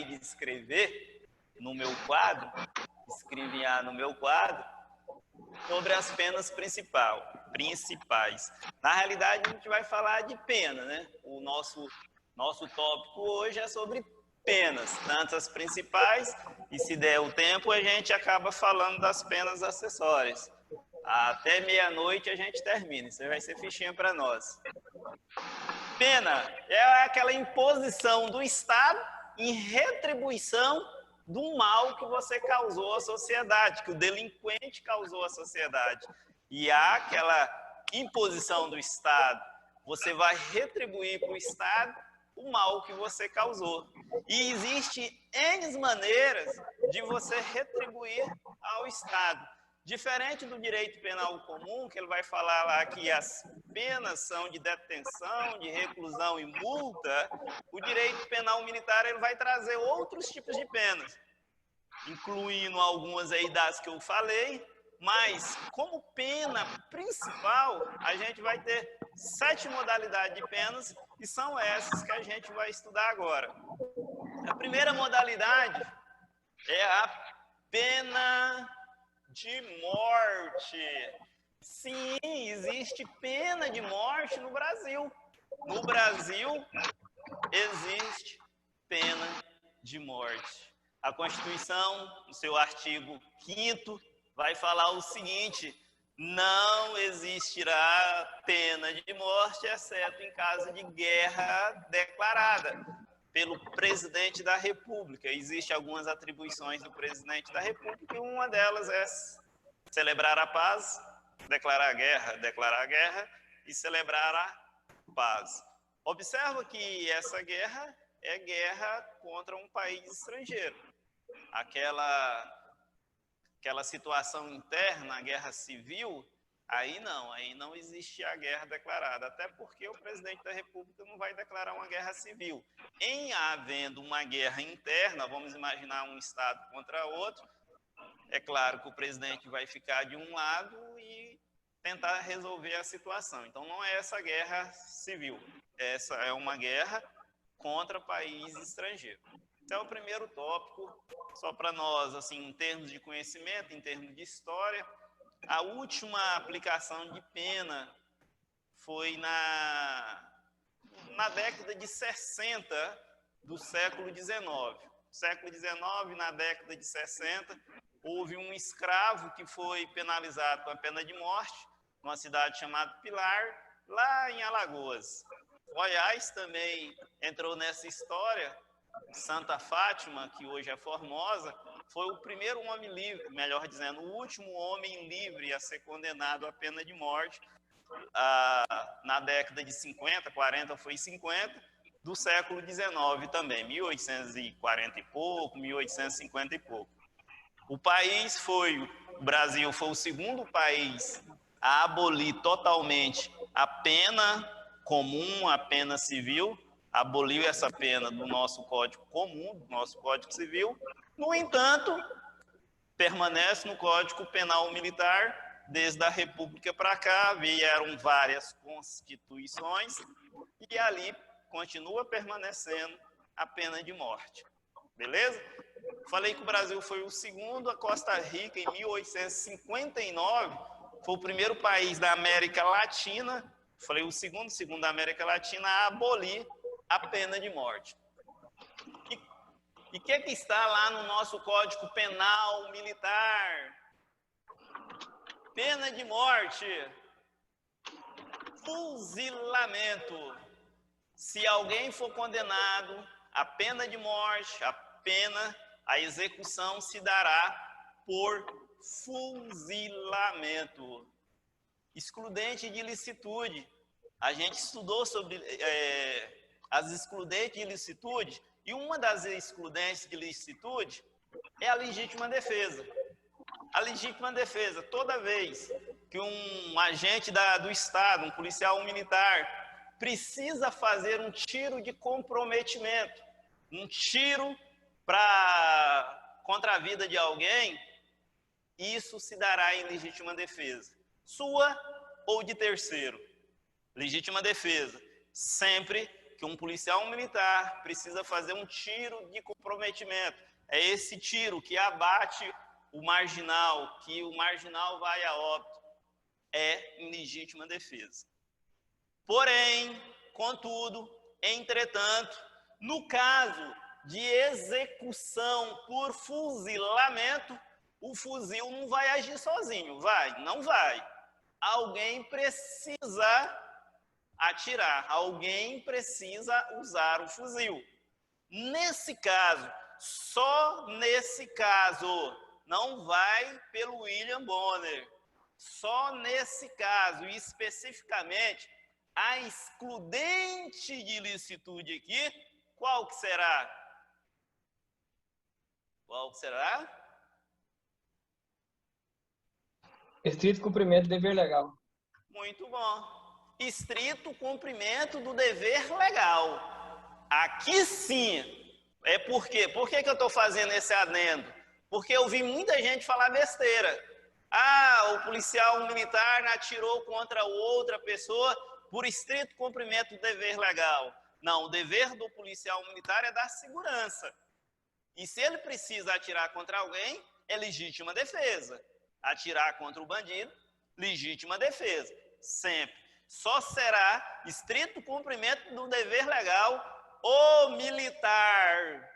acabei de escrever no meu quadro, escrevi no meu quadro, sobre as penas principais. Na realidade, a gente vai falar de pena, né? O nosso tópico hoje é sobre penas, tanto as principais, e se der o tempo, a gente acaba falando das penas acessórias. Até meia-noite a gente termina, isso vai ser fichinha para nós. Pena é aquela imposição do Estado em retribuição do mal que você causou à sociedade, que o delinquente causou à sociedade. E há aquela imposição do Estado, você vai retribuir para o Estado o mal que você causou. E existe N maneiras de você retribuir ao Estado. Diferente do direito penal comum, que ele vai falar lá que as penas são de detenção, de reclusão e multa, o direito penal militar ele vai trazer outros tipos de penas, incluindo algumas aí das que eu falei, mas como pena principal, a gente vai ter 7 modalidades de penas, e são essas que a gente vai estudar agora. A primeira modalidade é a pena de morte. Sim, existe pena de morte no Brasil. No Brasil, existe pena de morte. A Constituição, no seu artigo 5º, vai falar o seguinte: não existirá pena de morte, exceto em caso de guerra declarada pelo presidente da República. Existem algumas atribuições do presidente da República, e uma delas é celebrar a paz, declarar a guerra e celebrar a paz. Observa que essa guerra é guerra contra um país estrangeiro. Aquela situação interna, a guerra civil, aí não existe a guerra declarada, até porque o presidente da República não vai declarar uma guerra civil. Em havendo uma guerra interna, vamos imaginar um Estado contra outro, é claro que o presidente vai ficar de um lado e tentar resolver a situação. Então, não é essa guerra civil, essa é uma guerra contra país estrangeiro. Esse é o primeiro tópico, só para nós, assim, em termos de conhecimento, em termos de história. A última aplicação de pena foi na década de 60 do século XIX. No século XIX, na década de 60, houve um escravo que foi penalizado com a pena de morte, numa cidade chamada Pilar, lá em Alagoas. Goiás também entrou nessa história. Santa Fátima, que hoje é Formosa, foi o primeiro homem livre, melhor dizendo, o último homem livre a ser condenado à pena de morte, na década de 50, 40 foi 50, do século XIX também, 1840 e pouco, 1850 e pouco. O Brasil foi o segundo país a abolir totalmente a pena comum, a pena civil, aboliu essa pena do nosso Código Comum, do nosso Código Civil. No entanto, permanece no Código Penal Militar, desde a República para cá, vieram várias constituições, e ali continua permanecendo a pena de morte. Beleza? Falei que o Brasil foi o segundo, a Costa Rica, em 1859, foi o primeiro país da América Latina, falei o segundo da América Latina, a abolir a pena de morte. E o que está lá no nosso Código Penal Militar? Pena de morte, fuzilamento. Se alguém for condenado à pena de morte, a execução se dará por fuzilamento. Excludente de ilicitude. A gente estudou sobre as excludentes de ilicitude, e uma das excludentes de ilicitude é a legítima defesa. A legítima defesa, toda vez que um agente do Estado, um policial militar, precisa fazer um tiro de comprometimento, um tiro contra a vida de alguém, isso se dará em legítima defesa. Sua ou de terceiro. Legítima defesa, sempre que um policial militar precisa fazer um tiro de comprometimento. É esse tiro que abate o marginal, que o marginal vai a óbito, é em legítima defesa. Porém, contudo, entretanto, no caso de execução por fuzilamento, o fuzil não vai agir sozinho, vai? Não vai. Alguém precisa atirar, alguém precisa usar o fuzil. Nesse caso, só nesse caso, não vai pelo William Bonner, só nesse caso, e especificamente, a excludente de ilicitude aqui, qual que será? Qual que será? Estrito cumprimento do dever legal. Muito bom. Estrito cumprimento do dever legal. Aqui sim. É por quê? Por que eu estou fazendo esse adendo? Porque eu vi muita gente falar besteira. Ah, o policial militar atirou contra outra pessoa por estrito cumprimento do dever legal. Não, o dever do policial militar é dar segurança. E se ele precisa atirar contra alguém, é legítima defesa. Atirar contra o bandido, legítima defesa. Sempre. Só será estrito cumprimento do dever legal o militar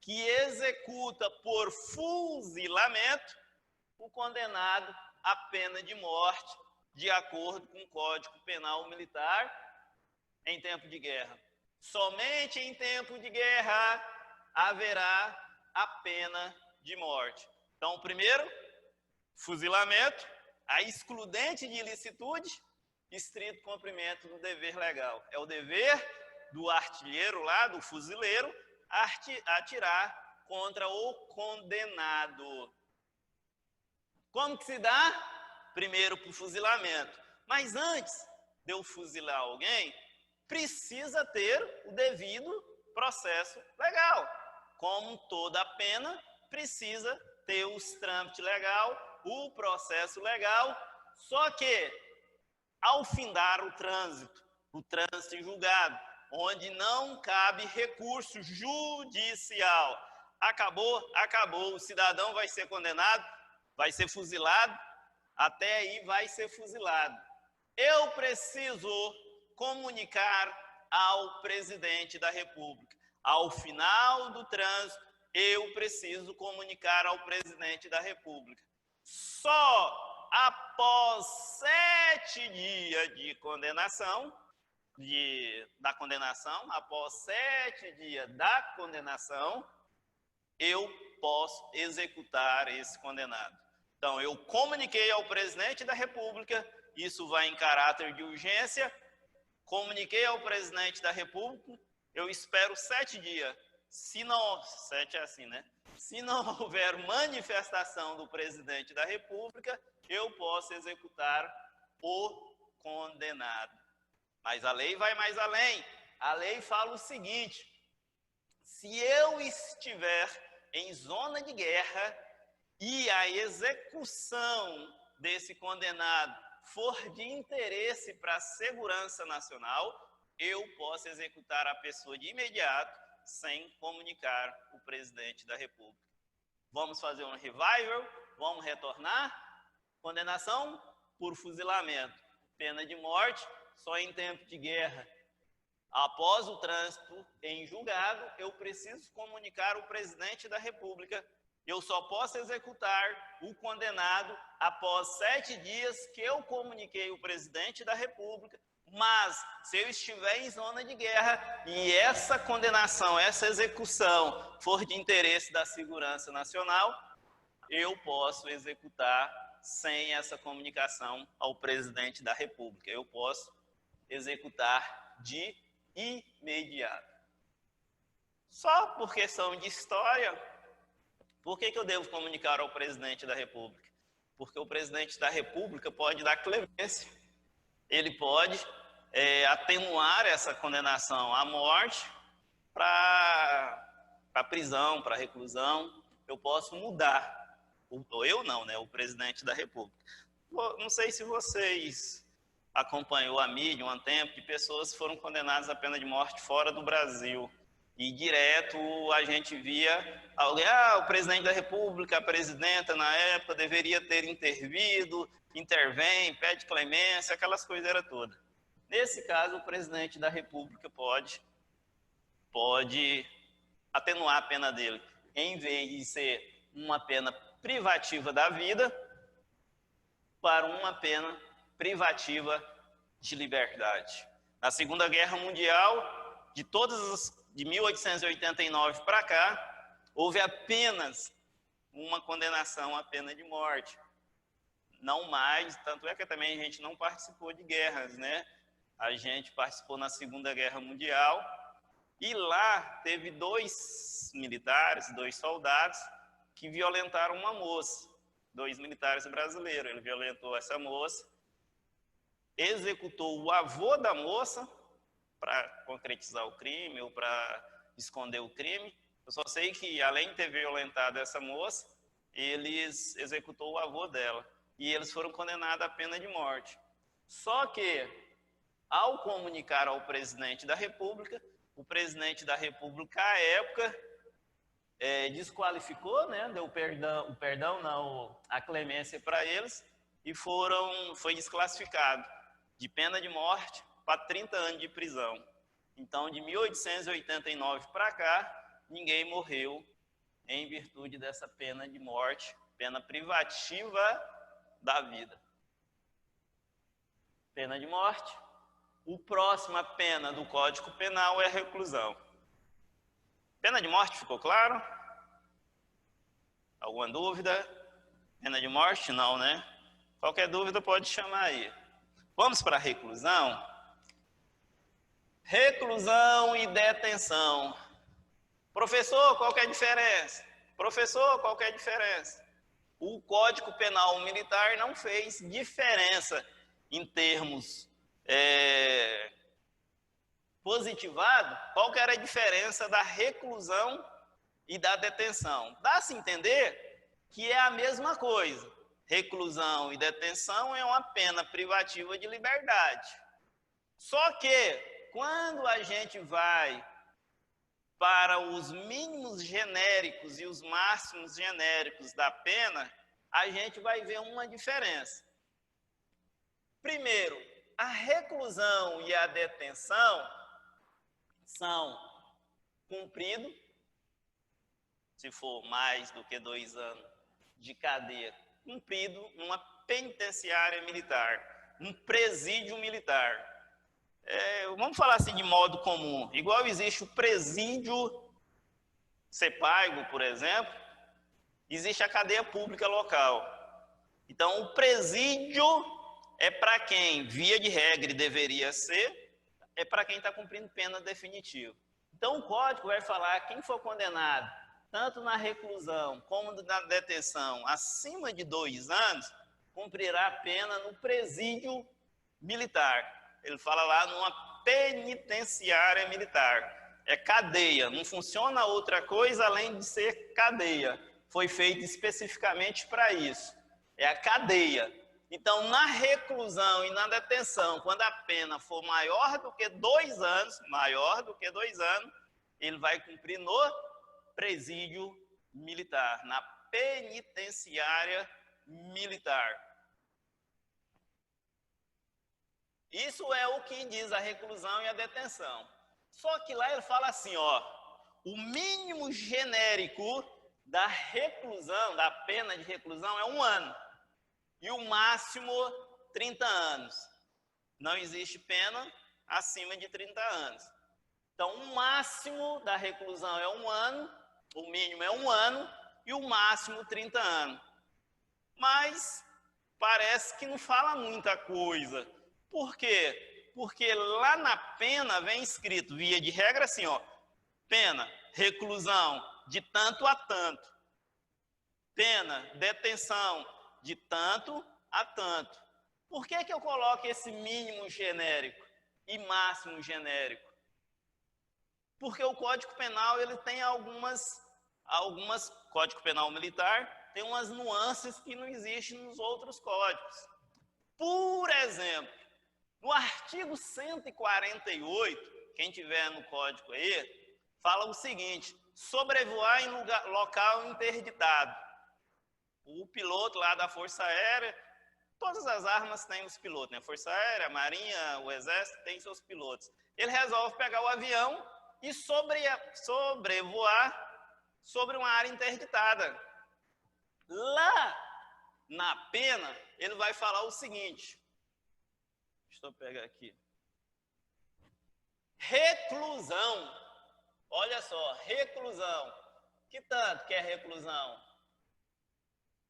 que executa por fuzilamento o condenado à pena de morte, de acordo com o Código Penal Militar, em tempo de guerra. Somente em tempo de guerra haverá a pena de morte. Então, primeiro, fuzilamento, a excludente de ilicitude, estrito cumprimento do dever legal. É o dever do artilheiro lá, do fuzileiro, atirar contra o condenado. Como que se dá? Primeiro por fuzilamento. Mas antes de eu fuzilar alguém, precisa ter o devido processo legal. Como toda pena, precisa ter os trâmites legal, o processo legal, só que ao findar o trânsito em julgado, onde não cabe recurso judicial, acabou, o cidadão vai ser condenado, vai ser fuzilado, até aí vai ser fuzilado. Eu preciso comunicar ao presidente da República. Ao final do trânsito, eu preciso comunicar ao presidente da República. Só após 7 dias de condenação, após 7 dias da condenação, eu posso executar esse condenado. Então, eu comuniquei ao presidente da República, isso vai em caráter de urgência, comuniquei ao presidente da República, eu espero 7 dias. Se não, 7 é assim, né? Se não houver manifestação do presidente da República, eu posso executar o condenado. Mas a lei vai mais além. A lei fala o seguinte: se eu estiver em zona de guerra e a execução desse condenado for de interesse para a segurança nacional, eu posso executar a pessoa de imediato sem comunicar o presidente da República. Vamos fazer um revival, vamos retornar. Condenação por fuzilamento, pena de morte só em tempo de guerra. Após o trânsito em julgado, eu preciso comunicar o presidente da República. Eu só posso executar o condenado após 7 dias que eu comuniquei o presidente da República. Mas, se eu estiver em zona de guerra e essa condenação, essa execução for de interesse da segurança nacional, eu posso executar sem essa comunicação ao presidente da República. Eu posso executar de imediato. Só por questão de história, por que eu devo comunicar ao presidente da República? Porque o presidente da República pode dar clemência, ele pode atenuar essa condenação à morte para prisão, para reclusão. Eu posso mudar, ou eu não, né? O presidente da República. Não sei se vocês acompanhou a mídia um tempo de pessoas que foram condenadas à pena de morte fora do Brasil. E direto a gente via alguém, o presidente da República, a presidenta na época deveria ter intervido, intervém, pede clemência, aquelas coisas todas. Nesse caso, o presidente da República pode atenuar a pena dele. Em vez de ser uma pena privativa da vida, para uma pena privativa de liberdade. Na Segunda Guerra Mundial, de 1889 para cá, houve apenas uma condenação à pena de morte. Não mais, tanto é que também a gente não participou de guerras, né? A gente participou na Segunda Guerra Mundial e lá teve 2 militares, 2 soldados que violentaram uma moça. 2 militares brasileiros. Ele violentou essa moça, executou o avô da moça para concretizar o crime ou para esconder o crime. Eu só sei que, além de ter violentado essa moça, eles executou o avô dela. E eles foram condenados à pena de morte. Só que, ao comunicar ao presidente da República, o presidente da República, à época, desqualificou, né? Deu a clemência para eles e foi desclassificado de pena de morte para 30 anos de prisão. Então, de 1889 para cá, ninguém morreu em virtude dessa pena de morte, pena privativa da vida. Pena de morte. A próxima pena do Código Penal é a reclusão. Pena de morte, ficou claro? Alguma dúvida? Pena de morte? Não, né? Qualquer dúvida pode chamar aí. Vamos para a reclusão? Reclusão e detenção. Professor, qual que é a diferença? Professor, qual que é a diferença? O Código Penal Militar não fez diferença em termos positivado. Qual que era a diferença da reclusão e da detenção? Dá-se entender que é a mesma coisa. Reclusão e detenção é uma pena privativa de liberdade. Só que, quando a gente vai para os mínimos genéricos e os máximos genéricos da pena, a gente vai ver uma diferença. Primeiro, a reclusão e a detenção são cumprido, se for mais do que 2 anos de cadeia, cumprido numa penitenciária militar, um presídio militar. Vamos falar assim de modo comum, igual existe o presídio Sepaigo, por exemplo, existe a cadeia pública local. Então, o presídio é para quem, via de regra, deveria ser, é para quem está cumprindo pena definitiva. Então, o Código vai falar que quem for condenado, tanto na reclusão como na detenção, acima de 2 anos, cumprirá a pena no presídio militar. Ele fala lá numa penitenciária militar. É cadeia, não funciona outra coisa além de ser cadeia. Foi feito especificamente para isso. É a cadeia. Então, na reclusão e na detenção, quando a pena for maior do que 2 anos, ele vai cumprir no presídio militar, na penitenciária militar. Isso é o que diz a reclusão e a detenção. Só que lá ele fala assim, o mínimo genérico da reclusão, da pena de reclusão é 1 ano. E o máximo, 30 anos. Não existe pena acima de 30 anos. Então, o máximo da reclusão é 1 ano, o mínimo é 1 ano, e o máximo 30 anos. Mas parece que não fala muita coisa. Por quê? Porque lá na pena vem escrito, via de regra, assim, pena, reclusão de tanto a tanto. Pena, detenção de tanto a tanto. Por que eu coloco esse mínimo genérico e máximo genérico? Porque o Código Penal ele tem algumas Código Penal Militar tem umas nuances que não existem nos outros códigos. Por exemplo, No artigo 148, quem tiver no código aí, fala o seguinte: sobrevoar em local interditado. O piloto lá da Força Aérea, todas as armas têm os pilotos, né? Força Aérea, Marinha, o Exército tem seus pilotos. Ele resolve pegar o avião e sobrevoar sobre uma área interditada. Lá na pena, ele vai falar o seguinte. Deixa eu pegar aqui. Reclusão. Olha só, reclusão. Que tanto que é reclusão?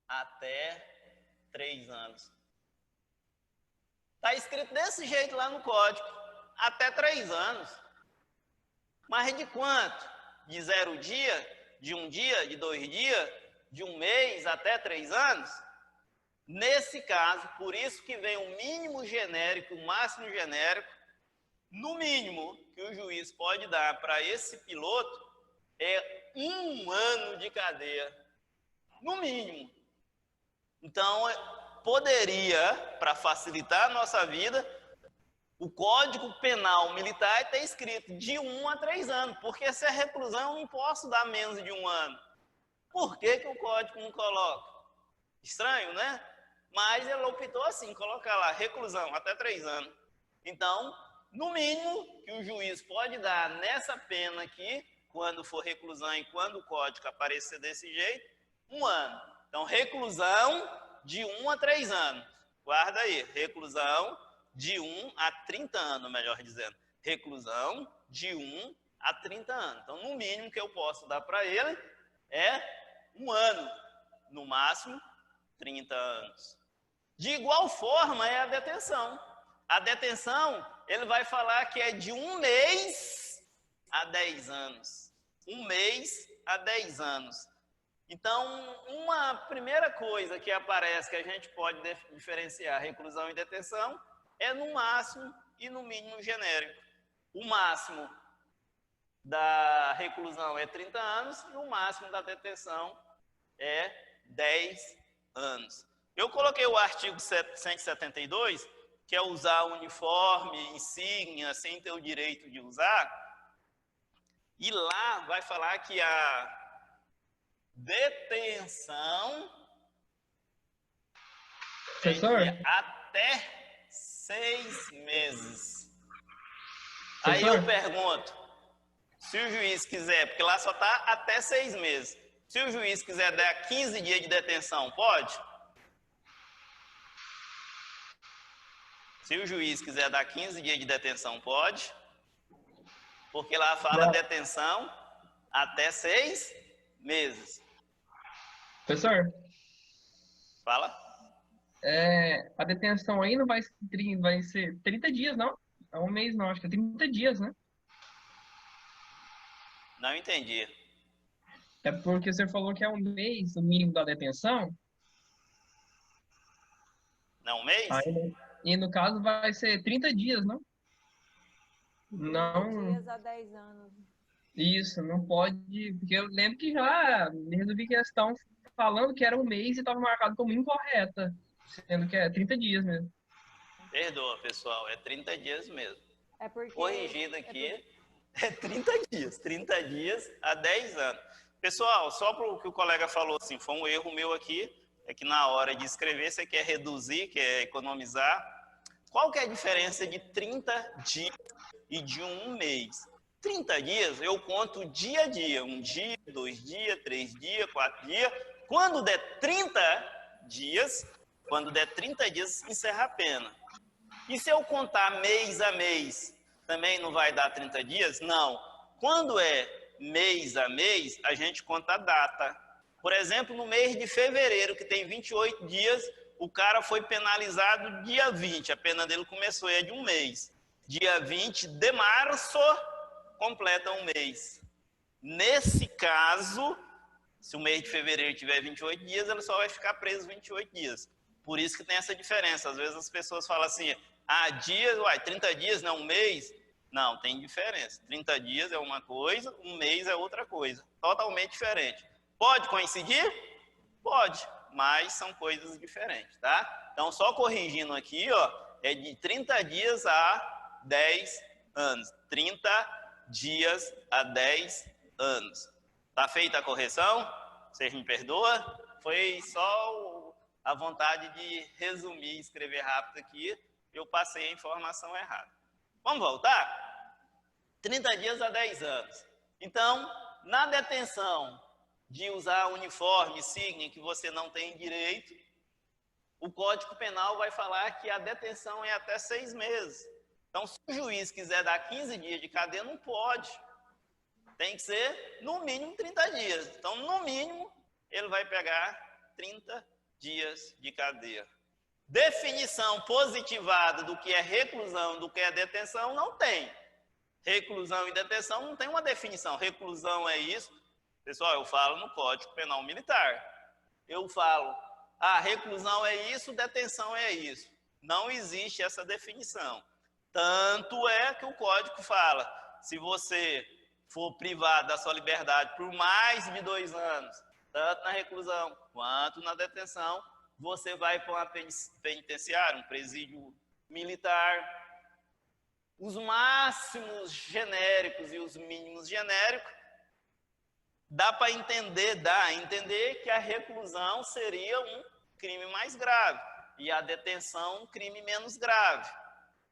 Até 3 anos. Está escrito desse jeito lá no código. Até 3 anos. Mas de quanto? De 0 dia? De 1 dia? De 2 dias? De 1 mês até 3 anos? Nesse caso, por isso que vem o mínimo genérico, o máximo genérico, no mínimo que o juiz pode dar para esse piloto é 1 ano de cadeia. No mínimo. Então, poderia, para facilitar a nossa vida, o Código Penal Militar está escrito de 1 a 3 anos, porque se é reclusão, eu não posso dar menos de 1 ano. Por que que o Código não coloca? Estranho, né? Mas ele optou assim, colocar lá, reclusão, até 3 anos. Então, no mínimo que o juiz pode dar nessa pena aqui, quando for reclusão e quando o código aparecer desse jeito, 1 ano. Então, reclusão de 1 a 3 anos. Guarda aí, reclusão de 1 a 30 anos, melhor dizendo. Reclusão de 1 a 30 anos. Então, no mínimo que eu posso dar para ele é 1 ano. No máximo, 30 anos. De igual forma é a detenção. A detenção, ele vai falar que é de 1 mês a 10 anos. 1 mês a 10 anos. Então, uma primeira coisa que aparece que a gente pode diferenciar reclusão e detenção é no máximo e no mínimo genérico. O máximo da reclusão é 30 anos e o máximo da detenção é 10 anos. Eu coloquei o artigo 172, que é usar uniforme, insígnia, sem ter o direito de usar. E lá vai falar que a detenção Professor? é de até 6 meses. Professor? Aí eu pergunto, se o juiz quiser, porque lá só está até 6 meses, se o juiz quiser dar 15 dias de detenção, pode? Se o juiz quiser dar 15 dias de detenção, pode? Porque lá fala detenção até 6 meses. Professor, Fala. a detenção aí não vai ser 30 dias, não? É 1 mês, não. Acho que é 30 dias, né? Não entendi. É porque você falou que é 1 mês o mínimo da detenção. Não, 1 mês? E no caso vai ser 30 dias, não? 30 Não. dias a 10 anos. Isso, não pode. Porque eu lembro que já resolvi questão falando que era 1 mês e estava marcado como incorreta, sendo que é 30 dias mesmo. Perdoa, pessoal, é 30 dias mesmo. É porque... Corrigido aqui, é 30 dias a 10 anos. Pessoal, só para o que o colega falou, assim, foi um erro meu aqui, é que na hora de escrever você quer reduzir, quer economizar. Qual que é a diferença de 30 dias e de 1 mês? 30 dias eu conto dia a dia, 1 dia, 2 dias, 3 dias, 4 dias. Quando der 30 dias, encerra a pena. E se eu contar mês a mês, também não vai dar 30 dias? Não. Quando é mês a mês, a gente conta a data. Por exemplo, no mês de fevereiro, que tem 28 dias, o cara foi penalizado dia 20. A pena dele começou, é de 1 mês. Dia 20 de março, completa 1 mês. Nesse caso, se o mês de fevereiro tiver 28 dias, ele só vai ficar preso 28 dias. Por isso que tem essa diferença. Às vezes as pessoas falam assim, 30 dias não é 1 mês? Não, tem diferença. 30 dias é uma coisa, 1 mês é outra coisa. Totalmente diferente. Pode coincidir? Pode, mas são coisas diferentes, tá? Então, só corrigindo aqui, ó, é de 30 dias a 10 anos. 30 dias a 10 anos. Tá feita a correção? Vocês me perdoam? Foi só a vontade de resumir e escrever rápido aqui. Eu passei a informação errada. Vamos voltar? 30 dias a 10 anos. Então, na detenção de usar uniforme, signo, que você não tem direito, o Código Penal vai falar que a detenção é até 6 meses. Então, se o juiz quiser dar 15 dias de cadeia, não pode. Tem que ser, no mínimo, 30 dias. Então, no mínimo, ele vai pegar 30 dias de cadeia. Definição positivada do que é reclusão, do que é detenção, não tem. Reclusão e detenção não tem uma definição. Reclusão é isso. Pessoal, eu falo no Código Penal Militar. Eu falo, reclusão é isso, detenção é isso. Não existe essa definição. Tanto é que o Código fala, se você for privado da sua liberdade por mais de 2 anos, tanto na reclusão quanto na detenção, você vai para uma penitenciária, um presídio militar. Os máximos genéricos e os mínimos genéricos, dá para entender que a reclusão seria um crime mais grave e a detenção um crime menos grave.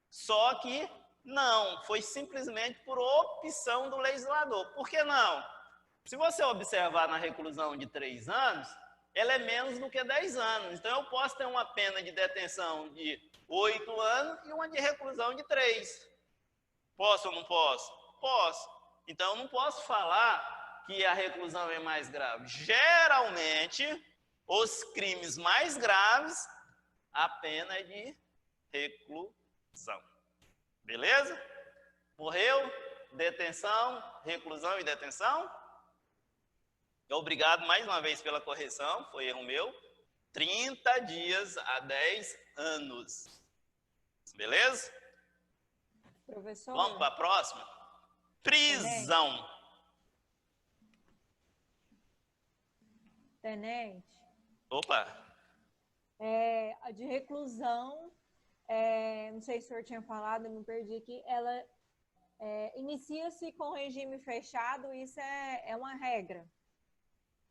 Só que não, foi simplesmente por opção do legislador. Por que não? Se você observar na reclusão de 3 anos, ela é menos do que 10 anos. Então, eu posso ter uma pena de detenção de 8 anos e uma de reclusão de 3. Posso ou não posso? Posso. Então, eu não posso falar que a reclusão é mais grave. Geralmente, os crimes mais graves, a pena é de reclusão. Beleza? Morreu? Detenção, reclusão e detenção? Obrigado mais uma vez pela correção, foi erro meu. 30 dias a 10 anos. Beleza? Professor? Vamos para a próxima? Prisão. Tenente. Opa. A de reclusão, não sei se o senhor tinha falado, eu me perdi aqui, ela inicia-se com regime fechado, isso é uma regra?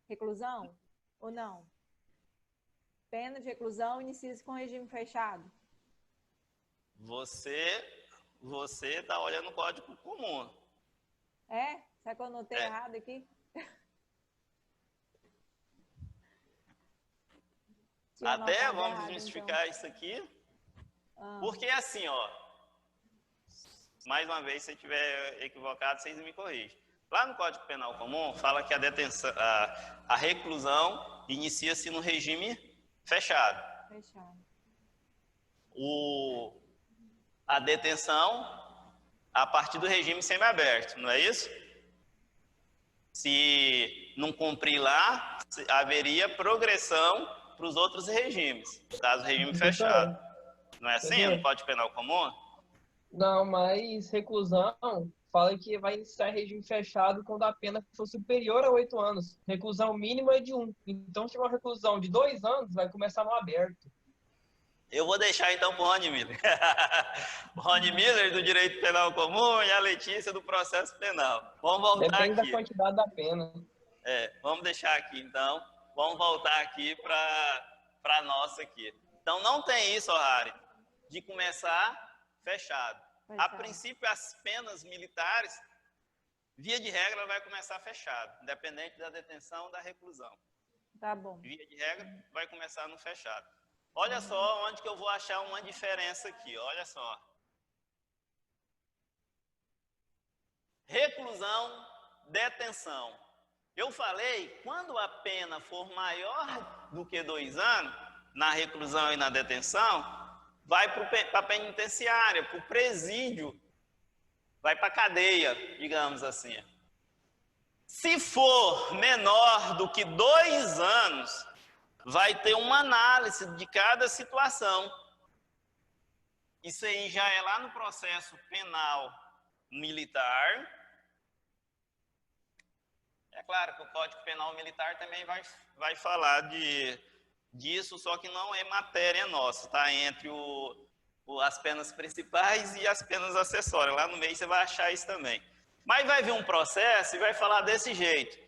Reclusão ou não? Pena de reclusão inicia-se com regime fechado? Você está olhando o Código Comum. Será que eu anotei errado aqui? Até vamos desmistificar então isso aqui. Porque assim, mais uma vez, se eu estiver equivocado, vocês me corrigem. Lá no Código Penal Comum, fala que a reclusão inicia-se no regime fechado. A detenção, a partir do regime semiaberto, não é isso? Se não cumprir lá, haveria progressão para os outros regimes, caso regime fechado. Não é assim no Código Penal Comum? Não, mas reclusão fala que vai iniciar regime fechado quando a pena for superior a 8 anos. Reclusão mínima é de 1. Então, se tiver uma reclusão de 2 anos, vai começar no aberto. Eu vou deixar então para o Rony Miller. O Rony Miller do Direito Penal Comum e a Letícia do Processo Penal. Vamos voltar Depende aqui. da quantidade da pena. Vamos deixar aqui então. Vamos voltar aqui para a nossa aqui. Então, não tem isso, Harry, de começar fechado. A princípio, as penas militares, via de regra, vai começar fechado, independente da detenção ou da reclusão. Tá bom. Via de regra, vai começar no fechado. Olha só onde que eu vou achar uma diferença aqui, olha só. Reclusão, detenção. Eu falei, quando a pena for maior do que 2 anos, na reclusão e na detenção, vai para a penitenciária, para o presídio, vai para a cadeia, digamos assim. Se for menor do que 2 anos, vai ter uma análise de cada situação. Isso aí já é lá no processo penal militar. É claro que o Código Penal Militar também vai falar disso, só que não é matéria nossa, tá? Entre o as penas principais e as penas acessórias. Lá no meio você vai achar isso também. Mas vai vir um processo e vai falar desse jeito.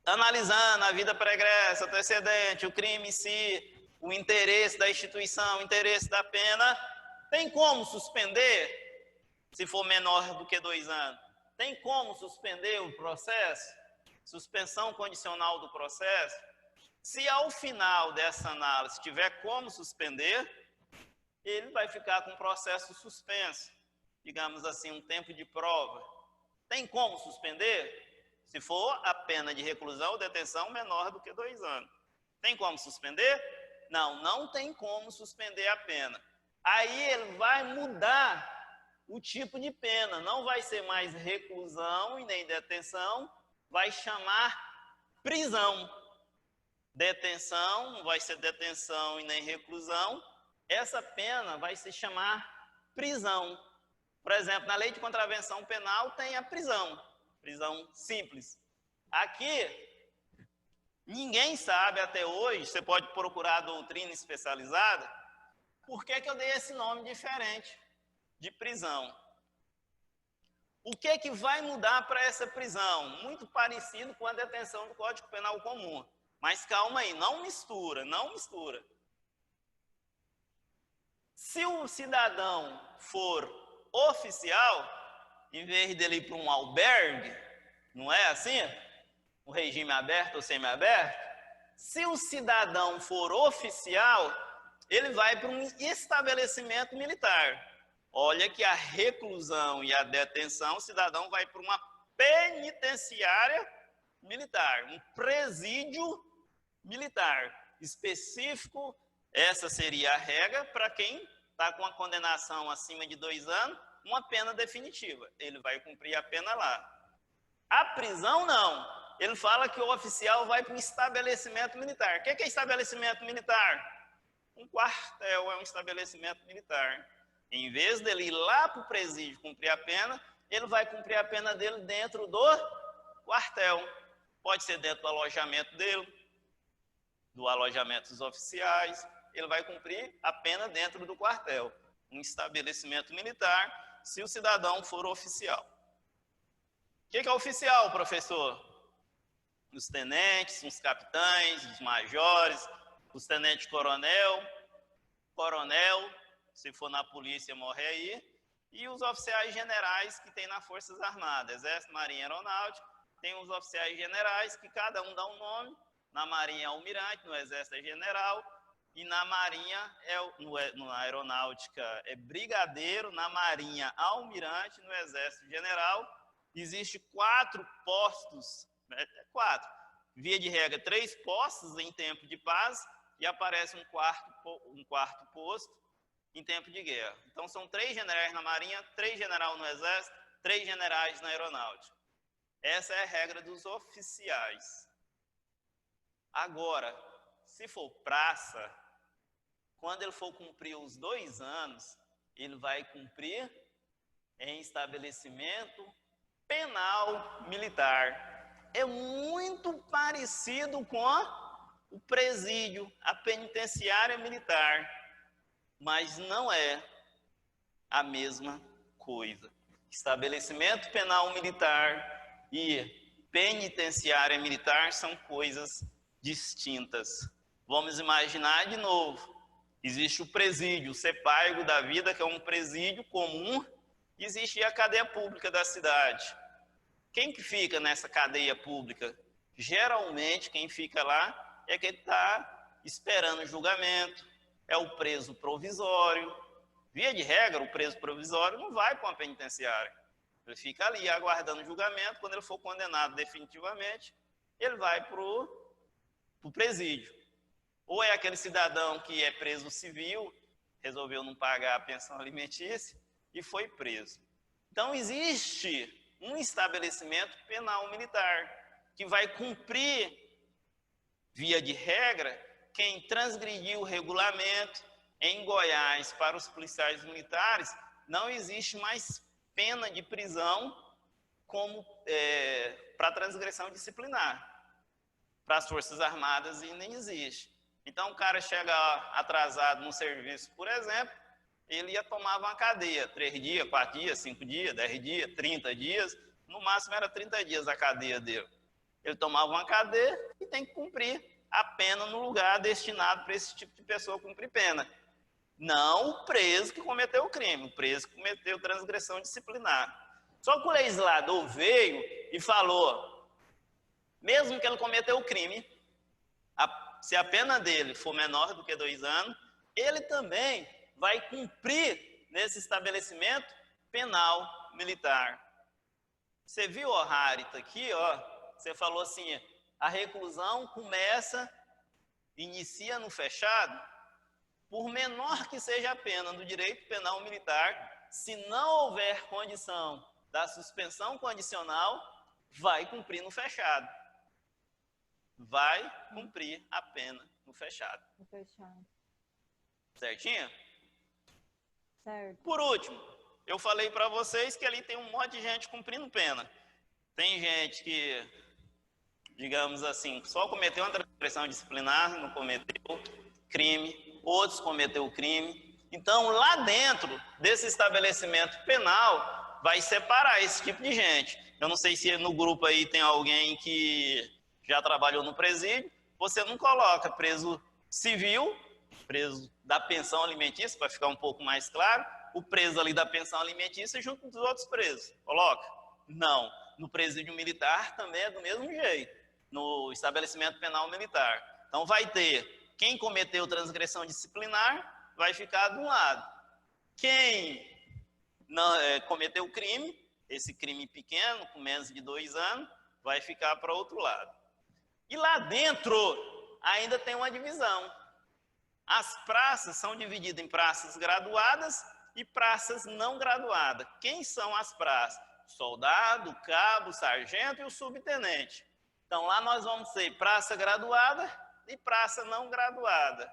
Analisando a vida pregressa, antecedente, o crime em si, o interesse da instituição, o interesse da pena, tem como suspender, se for menor do que 2 anos? Tem como suspender o processo? Suspensão condicional do processo? Se ao final dessa análise tiver como suspender, ele vai ficar com o processo suspenso, digamos assim, um tempo de prova. Tem como suspender? Se for a pena de reclusão ou detenção menor do que 2 anos. Tem como suspender? Não, não tem como suspender a pena. Aí ele vai mudar o tipo de pena, não vai ser mais reclusão e nem detenção, vai chamar prisão. Detenção, não vai ser detenção e nem reclusão, essa pena vai se chamar prisão. Por exemplo, na lei de contravenção penal tem a prisão simples. Aqui, ninguém sabe até hoje, você pode procurar a doutrina especializada, por que eu dei esse nome diferente de prisão. O que vai mudar para essa prisão? Muito parecido com a detenção do Código Penal comum. Mas calma aí, não mistura. Se o cidadão for oficial, em vez dele ir para um albergue, não é assim? O regime aberto ou semiaberto? Se o cidadão for oficial, ele vai para um estabelecimento militar. Olha que a reclusão e a detenção, o cidadão vai para uma penitenciária militar, um presídio militar específico. Essa seria a regra para quem está com a condenação acima de 2 anos, uma pena definitiva. Ele vai cumprir a pena lá. A prisão, não. Ele fala que o oficial vai para um estabelecimento militar. O que é estabelecimento militar? Um quartel é um estabelecimento militar. Em vez dele ir lá para o presídio cumprir a pena, ele vai cumprir a pena dele dentro do quartel. Pode ser dentro do alojamento dele, do alojamento dos oficiais. Ele vai cumprir a pena dentro do quartel. Um estabelecimento militar, se o cidadão for oficial. O que é oficial, professor? Os tenentes, os capitães, os majores, os tenentes-coronel, coronel, se for na polícia, morre aí, e os oficiais generais que tem nas Forças Armadas, Exército, Marinha, Aeronáutica. Tem os oficiais generais que cada um dá um nome. Na Marinha é almirante, no Exército é general, e na Marinha, na Aeronáutica é brigadeiro, na Marinha almirante, no Exército general. Existe 4 postos, 4, via de regra 3 postos em tempo de paz, e aparece um quarto posto em tempo de guerra. Então são 3 generais na Marinha, 3 generais no Exército, 3 generais na Aeronáutica. Essa é a regra dos oficiais. Agora, se for praça, quando ele for cumprir os 2 anos, ele vai cumprir em estabelecimento penal militar. É muito parecido com o presídio, a penitenciária militar, mas não é a mesma coisa. Estabelecimento penal militar e penitenciária militar são coisas distintas. Vamos imaginar de novo. Existe o presídio, o Sepaigo da vida, que é um presídio comum. Existe a cadeia pública da cidade. Quem que fica nessa cadeia pública? Geralmente, quem fica lá é quem está esperando julgamento, é o preso provisório. Via de regra, o preso provisório não vai para uma penitenciária. Ele fica ali aguardando julgamento. Quando ele for condenado definitivamente, ele vai para o presídio. Ou é aquele cidadão que é preso civil, resolveu não pagar a pensão alimentícia e foi preso. Então, existe um estabelecimento penal militar que vai cumprir, via de regra, quem transgredir o regulamento. Em Goiás, para os policiais militares, não existe mais pena de prisão como para transgressão disciplinar. Para as Forças Armadas nem existe. Então, o cara chega atrasado no serviço, por exemplo, ele ia tomar uma cadeia, 3 dias, 4 dias, 5 dias, 10 dias, 30 dias, no máximo era 30 dias a cadeia dele. Ele tomava uma cadeia e tem que cumprir a pena no lugar destinado para esse tipo de pessoa cumprir pena. Não o preso que cometeu o crime, o preso que cometeu transgressão disciplinar. Só que o legislador veio e falou, mesmo que ele cometeu o crime, se a pena dele for menor do que 2 anos, ele também vai cumprir nesse estabelecimento penal militar. Você viu, ó, Harita, aqui, ó, você falou assim, a reclusão inicia no fechado, por menor que seja a pena do direito penal militar, se não houver condição da suspensão condicional, vai cumprir no fechado. Vai cumprir a pena no fechado. No fechado. Certinho? Certo. Por último, eu falei para vocês que ali tem um monte de gente cumprindo pena. Tem gente que, digamos assim, só cometeu uma transgressão disciplinar, não cometeu crime, outros cometeu crime. Então, lá dentro desse estabelecimento penal, vai separar esse tipo de gente. Eu não sei se no grupo aí tem alguém que já trabalhou no presídio, você não coloca preso civil, preso da pensão alimentícia, para ficar um pouco mais claro, o preso ali da pensão alimentícia junto dos outros presos. Coloca? Não. No presídio militar também é do mesmo jeito, no estabelecimento penal militar. Então vai ter quem cometeu transgressão disciplinar, vai ficar de um lado. Quem não cometeu crime, esse crime pequeno, com menos de 2 anos, vai ficar para outro lado. E lá dentro ainda tem uma divisão. As praças são divididas em praças graduadas e praças não graduadas. Quem são as praças? Soldado, cabo, sargento e o subtenente. Então lá nós vamos ter praça graduada e praça não graduada.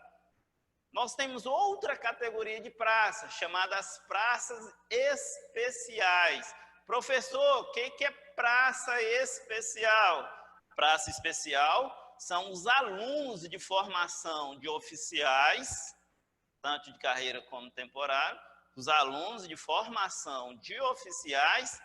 Nós temos outra categoria de praça, chamadas praças especiais. Professor, o que é praça especial? Praça especial são os alunos de formação de oficiais, tanto de carreira como temporário, os alunos de formação de oficiais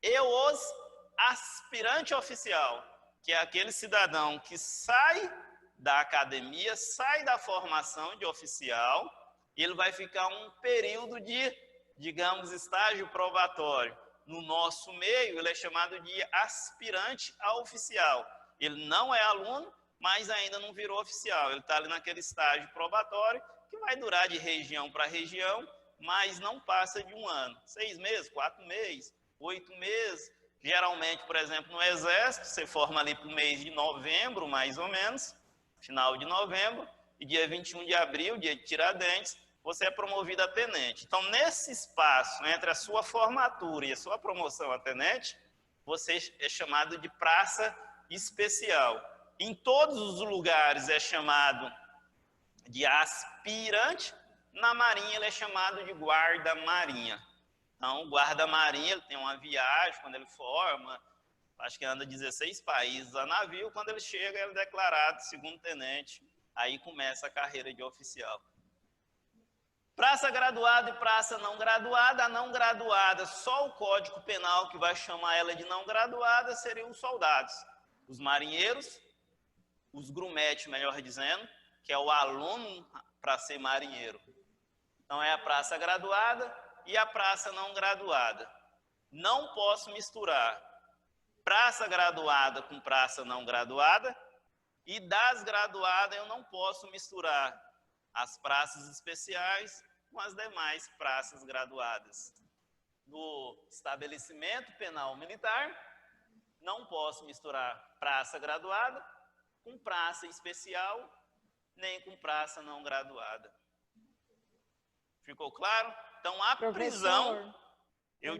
e os aspirante oficial, que é aquele cidadão que sai da academia, sai da formação de oficial, e ele vai ficar um período de, digamos, estágio probatório. No nosso meio, ele é chamado de aspirante a oficial. Ele não é aluno, mas ainda não virou oficial. Ele está ali naquele estágio probatório, que vai durar de região para região, mas não passa de 1 ano. 6 meses, 4 meses, 8 meses. Geralmente, por exemplo, no Exército, você forma ali para o mês de novembro, mais ou menos, final de novembro, e dia 21 de abril, dia de Tiradentes, você é promovido a tenente. Então, nesse espaço, entre a sua formatura e a sua promoção a tenente, você é chamado de praça especial. Em todos os lugares é chamado de aspirante, na Marinha ele é chamado de guarda-marinha. Então, o guarda-marinha ele tem uma viagem, quando ele forma, acho que anda 16 países a navio, quando ele chega ele é declarado segundo tenente, aí começa a carreira de oficial. Praça graduada e praça não graduada. A não graduada, só o Código Penal que vai chamar ela de não graduada seriam os soldados, os marinheiros, os grumetes, melhor dizendo, que é o aluno para ser marinheiro. Então é a praça graduada e a praça não graduada. Não posso misturar praça graduada com praça não graduada, e das graduadas eu não posso misturar as praças especiais com as demais praças graduadas. No estabelecimento penal militar, não posso misturar praça graduada com praça especial, nem com praça não graduada. Ficou claro? Então, a prisão, eu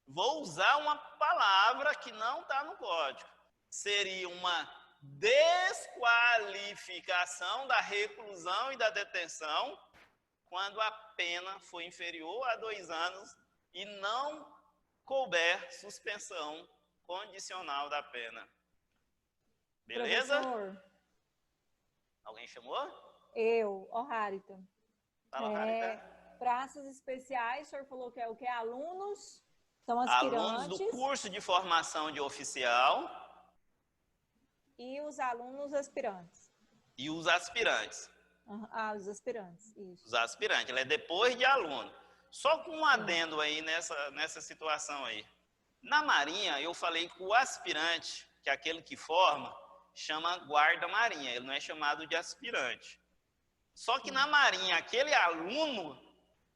vou usar uma palavra que não está no código. Seria uma desqualificação da reclusão e da detenção quando a pena for inferior a 2 anos e não couber suspensão condicional da pena. Beleza? Professor. Alguém chamou? Eu, Harita. Fala, Harita. Praças especiais, o senhor falou que é o que? Alunos, são aspirantes. Alunos do curso de formação de oficial. E os alunos aspirantes. E os aspirantes. Ah, os aspirantes, isso. Os aspirantes, ele é depois de aluno. Só com um adendo aí nessa situação aí. Na Marinha, eu falei que o aspirante, que é aquele que forma, chama guarda-marinha, ele não é chamado de aspirante. Só que na Marinha, aquele aluno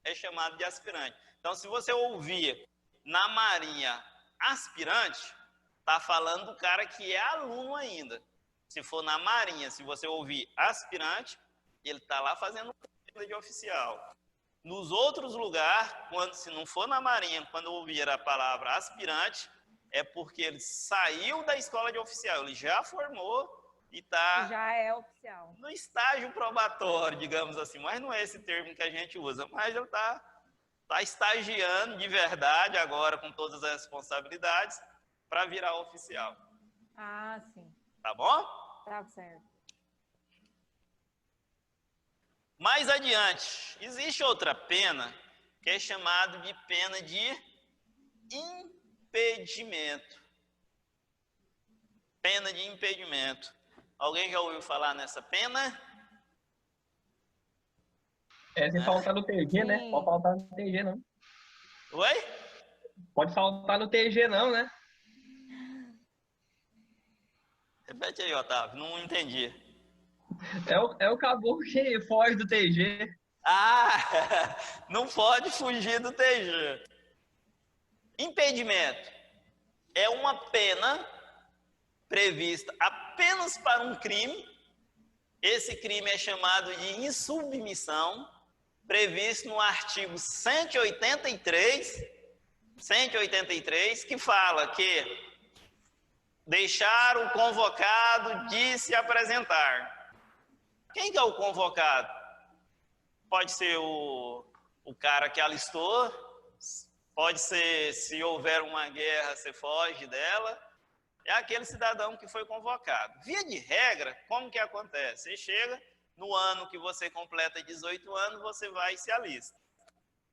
é chamado de aspirante. Então, se você ouvir na Marinha aspirante, está falando do cara que é aluno ainda. Se for na Marinha, se você ouvir aspirante, ele está lá fazendo de oficial. Nos outros lugares, se não for na Marinha, quando ouvir a palavra aspirante, é porque ele saiu da escola de oficial, ele já formou e está... Já é oficial. No estágio probatório, digamos assim, mas não é esse termo que a gente usa, mas ele está estagiando de verdade agora, com todas as responsabilidades, para virar oficial. Ah, sim. Tá bom? Tá certo. Mais adiante, existe outra pena que é chamada de pena de impedimento. Pena de impedimento. Alguém já ouviu falar nessa pena? Sem faltar no TG, né? Pode faltar no TG, não. Oi? Pode faltar no TG, não, né? Repete aí, Otávio, não entendi. É o caboclo que foge do TG. Ah, não pode fugir do TG. Impedimento é uma pena prevista apenas para um crime. Esse crime é chamado de insubmissão, previsto no artigo 183, que fala que deixar o convocado de se apresentar. Quem que é o convocado? Pode ser o cara que alistou, pode ser, se houver uma guerra, você foge dela. É aquele cidadão que foi convocado. Via de regra, como que acontece? Você chega, no ano que você completa 18 anos, você vai e se alista.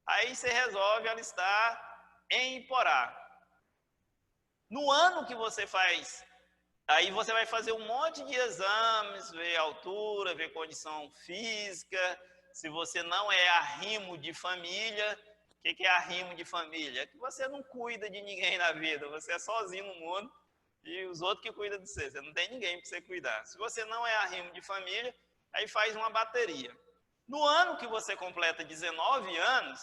Aí você resolve alistar em Iporá. No ano que você faz, aí você vai fazer um monte de exames, ver altura, ver condição física. Se você não é arrimo de família, o que é arrimo de família? É que você não cuida de ninguém na vida, você é sozinho no mundo e os outros que cuidam de você. Você não tem ninguém para você cuidar. Se você não é arrimo de família, aí faz uma bateria. No ano que você completa 19 anos,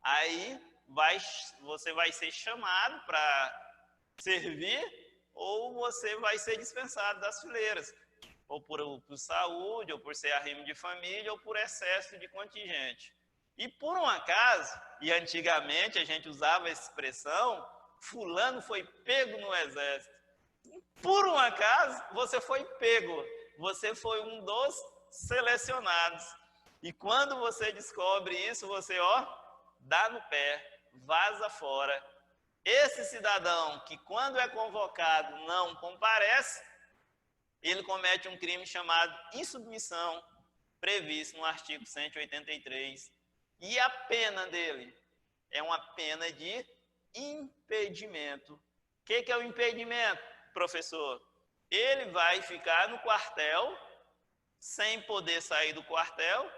aí você vai ser chamado para servir ou você vai ser dispensado das fileiras, ou por saúde, ou por ser arrimo de família, ou por excesso de contingente. E por um acaso, e antigamente a gente usava essa expressão, fulano foi pego no exército. Por um acaso, você foi pego, você foi um dos selecionados. E quando você descobre isso, você, dá no pé, vaza fora. Esse cidadão que, quando é convocado, não comparece, ele comete um crime chamado insubmissão, previsto no artigo 183. E a pena dele é uma pena de impedimento. O que é o impedimento, professor? Ele vai ficar no quartel, sem poder sair do quartel,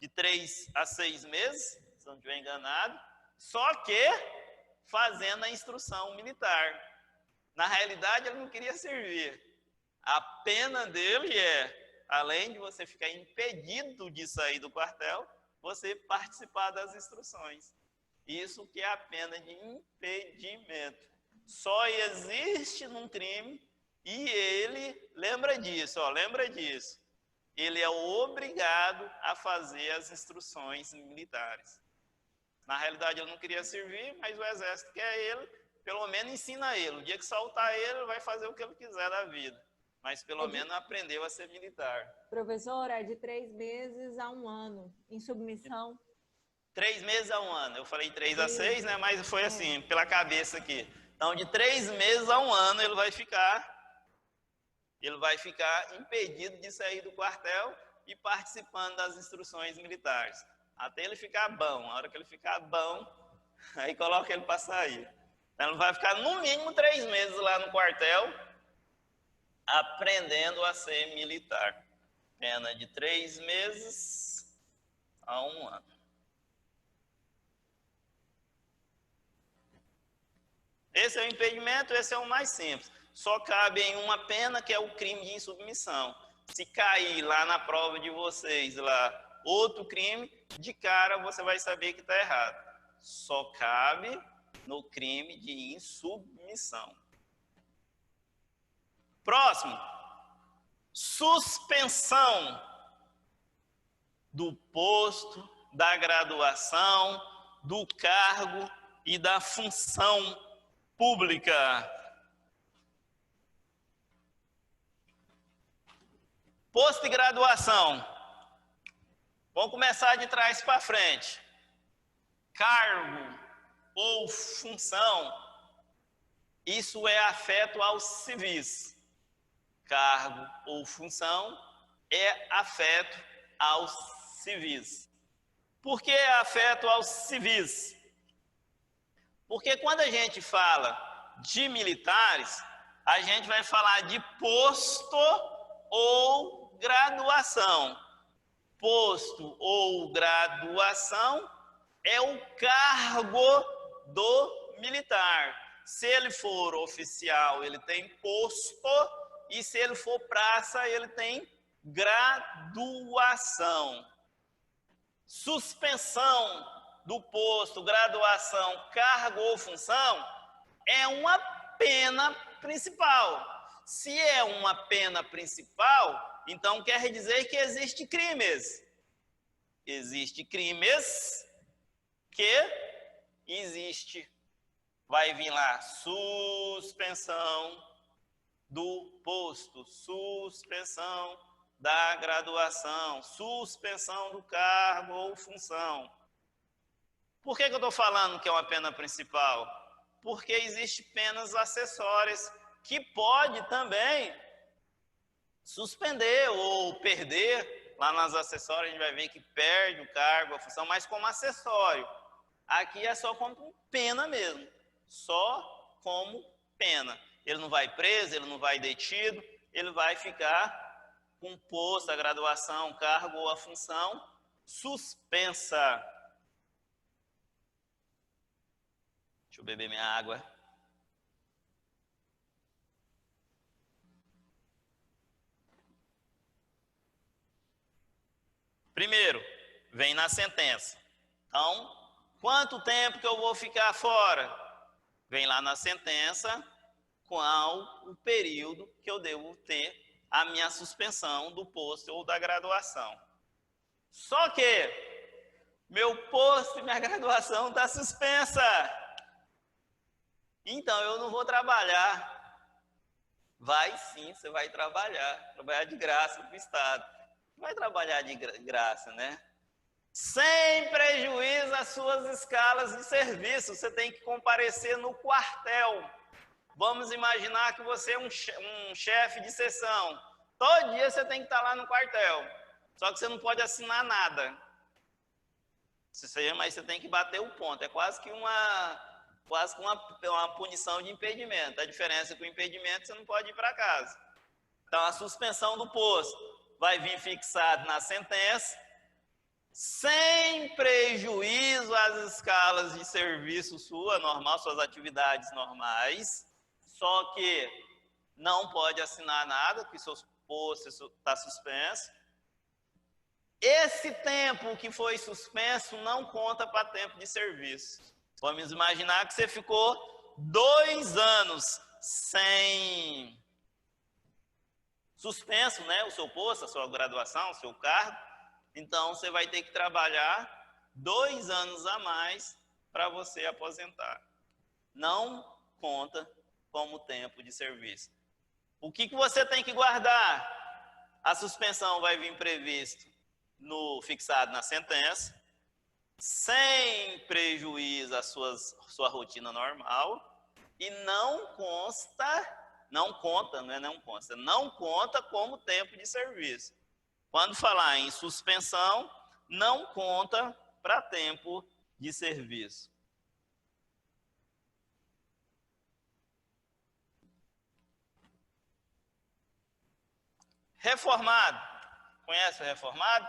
de 3 a 6 meses, se não estiver enganado, só que fazendo a instrução militar. Na realidade, ele não queria servir. A pena dele é, além de você ficar impedido de sair do quartel, você participar das instruções. Isso que é a pena de impedimento. Só existe num crime e ele, lembra disso, ele é obrigado a fazer as instruções militares. Na realidade, ele não queria servir, mas o exército quer ele, pelo menos ensina ele. O dia que soltar ele, ele vai fazer o que ele quiser da vida. Mas pelo menos aprendeu a ser militar. Professor, é de 3 meses a 1 ano, em submissão. 3 meses a 1 ano. Eu falei 3 a 6, né? Mas foi assim, pela cabeça aqui. Então, de 3 meses a 1 ano, ele vai ficar impedido de sair do quartel e participando das instruções militares. até ele ficar bom. Na hora que ele ficar bom, aí coloca ele para sair. Então, ele vai ficar no mínimo 3 meses lá no quartel, aprendendo a ser militar. Pena de 3 meses a 1 ano. Esse é o impedimento, esse é o mais simples. Só cabe em uma pena, que é o crime de insubmissão. Se cair lá na prova de vocês, lá, outro crime, de cara você vai saber que está errado. Só cabe no crime de insubmissão. Próximo. Suspensão do posto, da graduação, do cargo e da função pública. Posto de graduação. Vamos começar de trás para frente. Cargo ou função, isso é afeto aos civis. Cargo ou função é afeto aos civis. Por que é afeto aos civis? Porque quando a gente fala de militares, a gente vai falar de posto ou graduação. Posto ou graduação é o cargo do militar. Se ele for oficial, ele tem posto, e se ele for praça, ele tem graduação. Suspensão do posto, graduação, cargo ou função é uma pena principal. Se é uma pena principal, então quer dizer que existe crimes. Existe crimes que existe. Vai vir lá, suspensão do posto, suspensão da graduação, suspensão do cargo ou função. Por que eu estou falando que é uma pena principal? Porque existem penas acessórias que pode também suspender ou perder. Lá nas acessórias a gente vai ver que perde o cargo, a função, mas como acessório. Aqui é só como pena mesmo, só como pena. Ele não vai preso, ele não vai detido, ele vai ficar com o posto, a graduação, o cargo ou a função suspensa. Deixa eu beber minha água. Primeiro, vem na sentença. Então, quanto tempo que eu vou ficar fora? Vem lá na sentença qual o período que eu devo ter a minha suspensão do posto ou da graduação. Só que meu posto e minha graduação está suspensa. Então, eu não vou trabalhar. Vai sim, você vai trabalhar de graça para o Estado. Vai trabalhar de graça, né? Sem prejuízo às suas escalas de serviço, você tem que comparecer no quartel. Vamos imaginar que você é um chefe de seção. Todo dia você tem que estar lá no quartel. Só que você não pode assinar nada. Mas você tem que bater o ponto. É quase que uma punição de impedimento. A diferença é que o impedimento você não pode ir para casa. Então, a suspensão do posto vai vir fixado na sentença, sem prejuízo às escalas de serviço sua, normal, suas atividades normais, só que não pode assinar nada, porque seu posto está suspenso. Esse tempo que foi suspenso não conta para tempo de serviço. Vamos imaginar que você ficou 2 anos sem suspenso, né? O seu posto, a sua graduação, o seu cargo. Então, você vai ter que trabalhar 2 anos a mais para você aposentar. Não conta como tempo de serviço. O que você tem que guardar? A suspensão vai vir previsto fixado na sentença, sem prejuízo à sua rotina normal, e não conta como tempo de serviço. Quando falar em suspensão, não conta para tempo de serviço. Reformado. Conhece o reformado?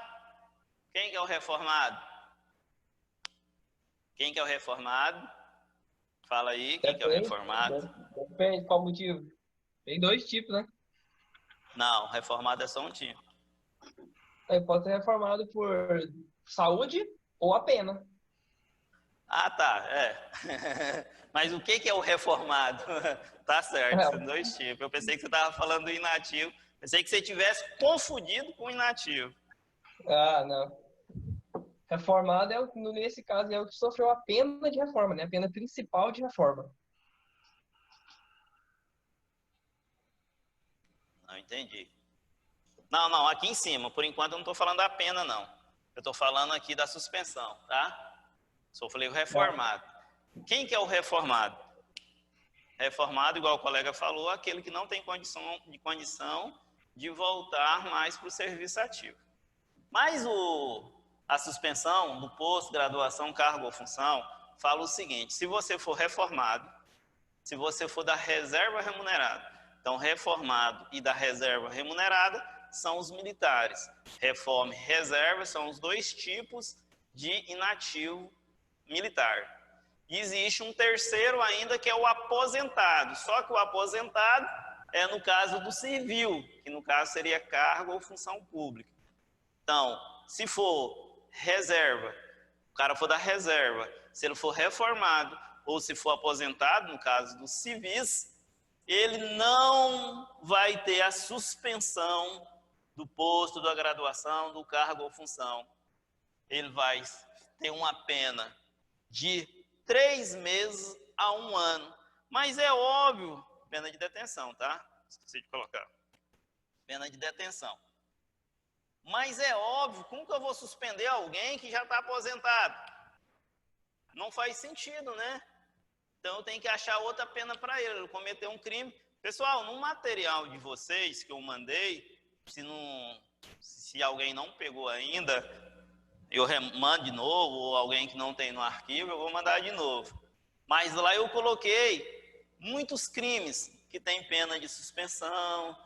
Quem que é o reformado? Quem que é o reformado? Fala aí, quem que é o reformado? Depende, qual motivo? Tem dois tipos, né? Não, reformado é só um tipo. Aí pode ser reformado por saúde ou a pena. Ah, tá, é. Mas o que que é o reformado? Tá certo, são dois tipos. Eu pensei que você estava falando do inativo. Pensei que você tivesse confundido com o inativo. Ah, não. Reformado, nesse caso, é o que sofreu a pena de reforma, né? A pena principal de reforma. Não entendi. Não, aqui em cima. Por enquanto eu não estou falando da pena, não. Eu estou falando aqui da suspensão, tá? Sofreu reformado. Quem que é o reformado? Reformado, igual o colega falou, aquele que não tem condição de voltar mais para o serviço ativo. Mas a suspensão do posto, graduação, cargo ou função, fala o seguinte: se você for reformado, se você for da reserva remunerada, então reformado e da reserva remunerada são os militares. Reforma e reserva são os dois tipos de inativo militar. E existe um terceiro ainda, que é o aposentado. Só que o aposentado é no caso do civil, que no caso seria cargo ou função pública. Então, se for reserva, o cara for da reserva, se ele for reformado ou se for aposentado, no caso dos civis, ele não vai ter a suspensão do posto, da graduação, do cargo ou função. Ele vai ter uma pena de 3 meses a 1 ano. Mas é óbvio, pena de detenção, tá? Esqueci de colocar. Pena de detenção. Mas é óbvio, como que eu vou suspender alguém que já está aposentado? Não faz sentido, né? Então eu tenho que achar outra pena para ele. Ele cometeu um crime. Pessoal, no material de vocês que eu mandei, se alguém não pegou ainda, eu mando de novo, ou alguém que não tem no arquivo, eu vou mandar de novo. Mas lá eu coloquei muitos crimes que têm pena de suspensão,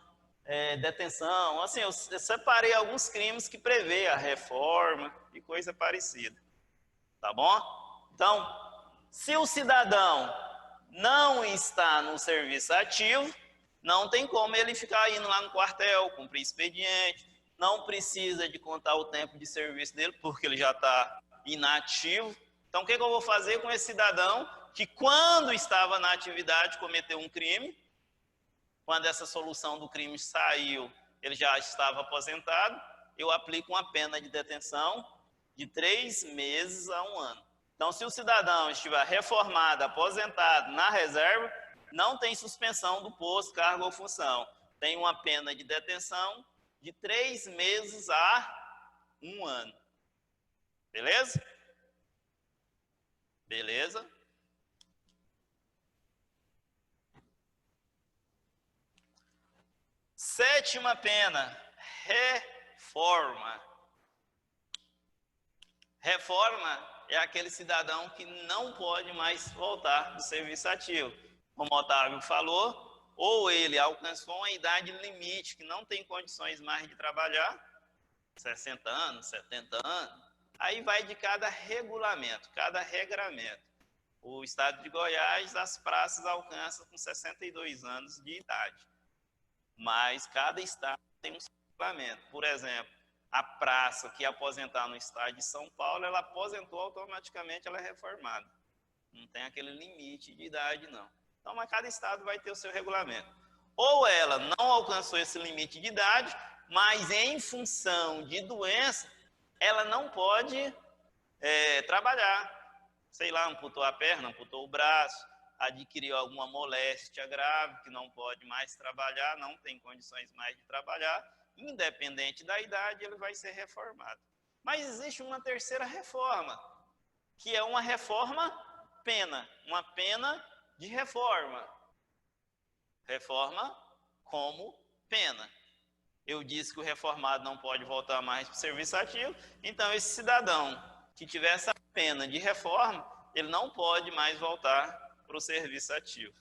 detenção. Assim, eu separei alguns crimes que prevê a reforma e coisa parecida. Tá bom? Então, se o cidadão não está no serviço ativo, não tem como ele ficar indo lá no quartel, cumprir expediente, não precisa de contar o tempo de serviço dele, porque ele já está inativo. Então, o que eu vou fazer com esse cidadão que, quando estava na atividade, cometeu um crime? Quando essa solução do crime saiu, ele já estava aposentado, eu aplico uma pena de detenção de 3 meses a 1 ano. Então, se o cidadão estiver reformado, aposentado, na reserva, não tem suspensão do posto, cargo ou função. Tem uma pena de detenção de 3 meses a 1 ano. Beleza? Beleza? Sétima pena, reforma. Reforma é aquele cidadão que não pode mais voltar do serviço ativo. Como o Otávio falou, ou ele alcançou uma idade limite que não tem condições mais de trabalhar, 60 anos, 70 anos, aí vai de cada regulamento, cada regramento. O estado de Goiás, as praças alcançam com 62 anos de idade. Mas cada estado tem um regulamento. Por exemplo, a praça que aposentar no estado de São Paulo, ela aposentou automaticamente, ela é reformada. Não tem aquele limite de idade, não. Então, mas cada estado vai ter o seu regulamento. Ou ela não alcançou esse limite de idade, mas em função de doença, ela não pode trabalhar. Sei lá, amputou a perna, amputou o braço, adquiriu alguma moléstia grave, que não pode mais trabalhar, não tem condições mais de trabalhar, independente da idade, ele vai ser reformado. Mas existe uma terceira reforma, que é uma reforma pena, uma pena de reforma. Reforma como pena. Eu disse que o reformado não pode voltar mais para o serviço ativo, então esse cidadão que tiver essa pena de reforma, ele não pode mais voltar para o serviço ativo.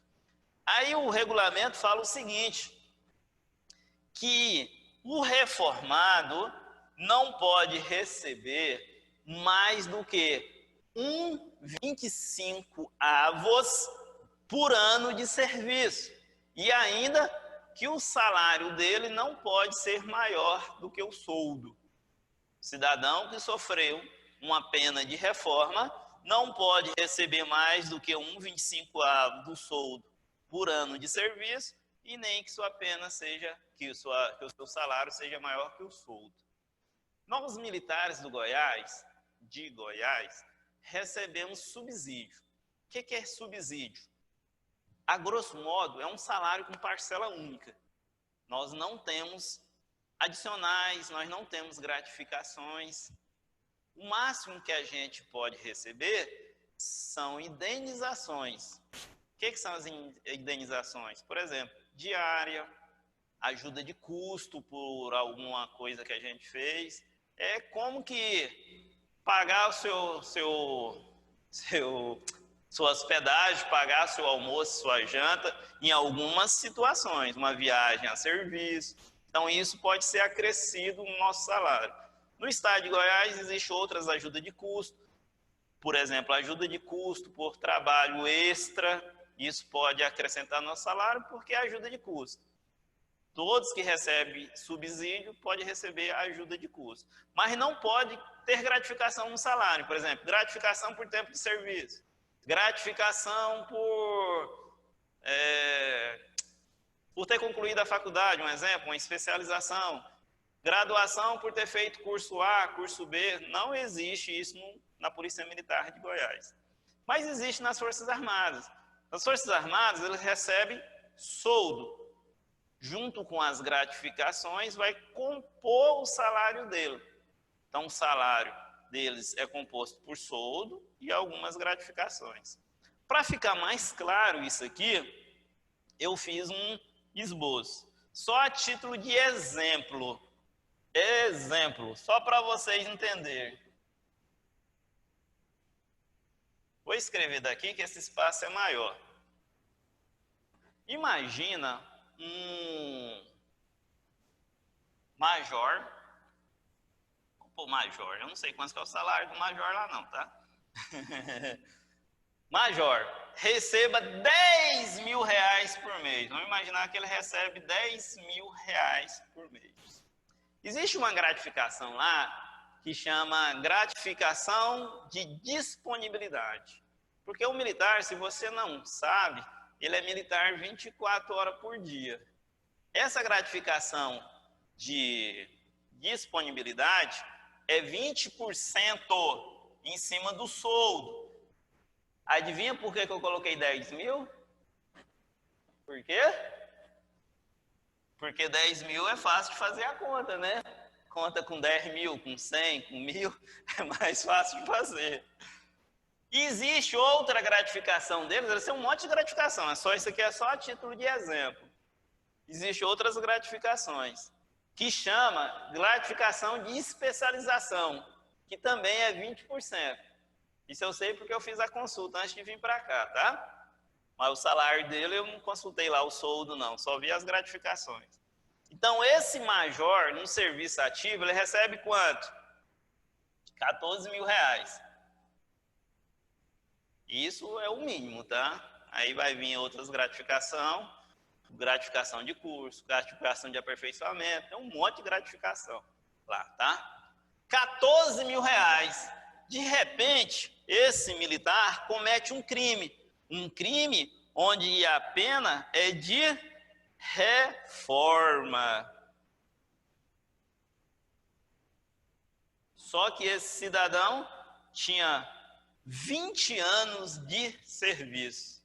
Aí o regulamento fala o seguinte, que o reformado não pode receber mais do que 1,25 avos por ano de serviço. E ainda que o salário dele não pode ser maior do que o soldo. O cidadão que sofreu uma pena de reforma não pode receber mais do que 1,25 avos do soldo por ano de serviço e nem que sua pena seja, que o seu salário seja maior que o soldo. Nós, militares de Goiás, recebemos subsídio. O que é subsídio? A grosso modo, é um salário com parcela única. Nós não temos adicionais, nós não temos gratificações. O máximo que a gente pode receber são indenizações. O que são as indenizações? Por exemplo, diária, ajuda de custo por alguma coisa que a gente fez. É como que pagar sua hospedagem, pagar seu almoço, sua janta, em algumas situações, uma viagem a serviço. Então, isso pode ser acrescido no nosso salário. No estado de Goiás, existem outras ajudas de custo. Por exemplo, ajuda de custo por trabalho extra. Isso pode acrescentar no nosso salário porque é ajuda de custo. Todos que recebem subsídio podem receber a ajuda de custo. Mas não pode ter gratificação no salário. Por exemplo, gratificação por tempo de serviço. Gratificação por ter concluído a faculdade, um exemplo, uma especialização. Graduação por ter feito curso A, curso B. Não existe isso na Polícia Militar de Goiás. Mas existe nas Forças Armadas. Nas Forças Armadas, eles recebem soldo. Junto com as gratificações, vai compor o salário dele. Então, o salário deles é composto por soldo e algumas gratificações. Para ficar mais claro isso aqui, eu fiz um esboço. Só a título de exemplo. Só para vocês entenderem. Vou escrever daqui que esse espaço é maior. Imagina um major. Pô, major, eu não sei quanto que é o salário do major lá não, tá? Major, receba 10 mil reais por mês. Vamos imaginar que ele recebe 10 mil reais por mês. Existe uma gratificação lá que chama gratificação de disponibilidade. Porque o militar, se você não sabe, ele é militar 24 horas por dia. Essa gratificação de disponibilidade é 20% em cima do soldo. Adivinha por que eu coloquei 10 mil? Por quê? Porque 10 mil é fácil de fazer a conta, né? Conta com 10 mil, com 100, com 1000, é mais fácil de fazer. E existe outra gratificação deles, deve ser um monte de gratificação, isso aqui é só a título de exemplo. Existem outras gratificações, que chama gratificação de especialização, que também é 20%. Isso eu sei porque eu fiz a consulta antes de vir para cá, tá? Mas o salário dele eu não consultei lá o soldo não, só vi as gratificações. Então esse major no serviço ativo, ele recebe quanto? 14 mil reais. Isso é o mínimo, tá? Aí vai vir outras gratificações, gratificação de curso, gratificação de aperfeiçoamento, tem um monte de gratificação lá, tá? 14 mil reais. De repente, esse militar comete um crime onde a pena é de reforma. Só que esse cidadão tinha 20 anos de serviço.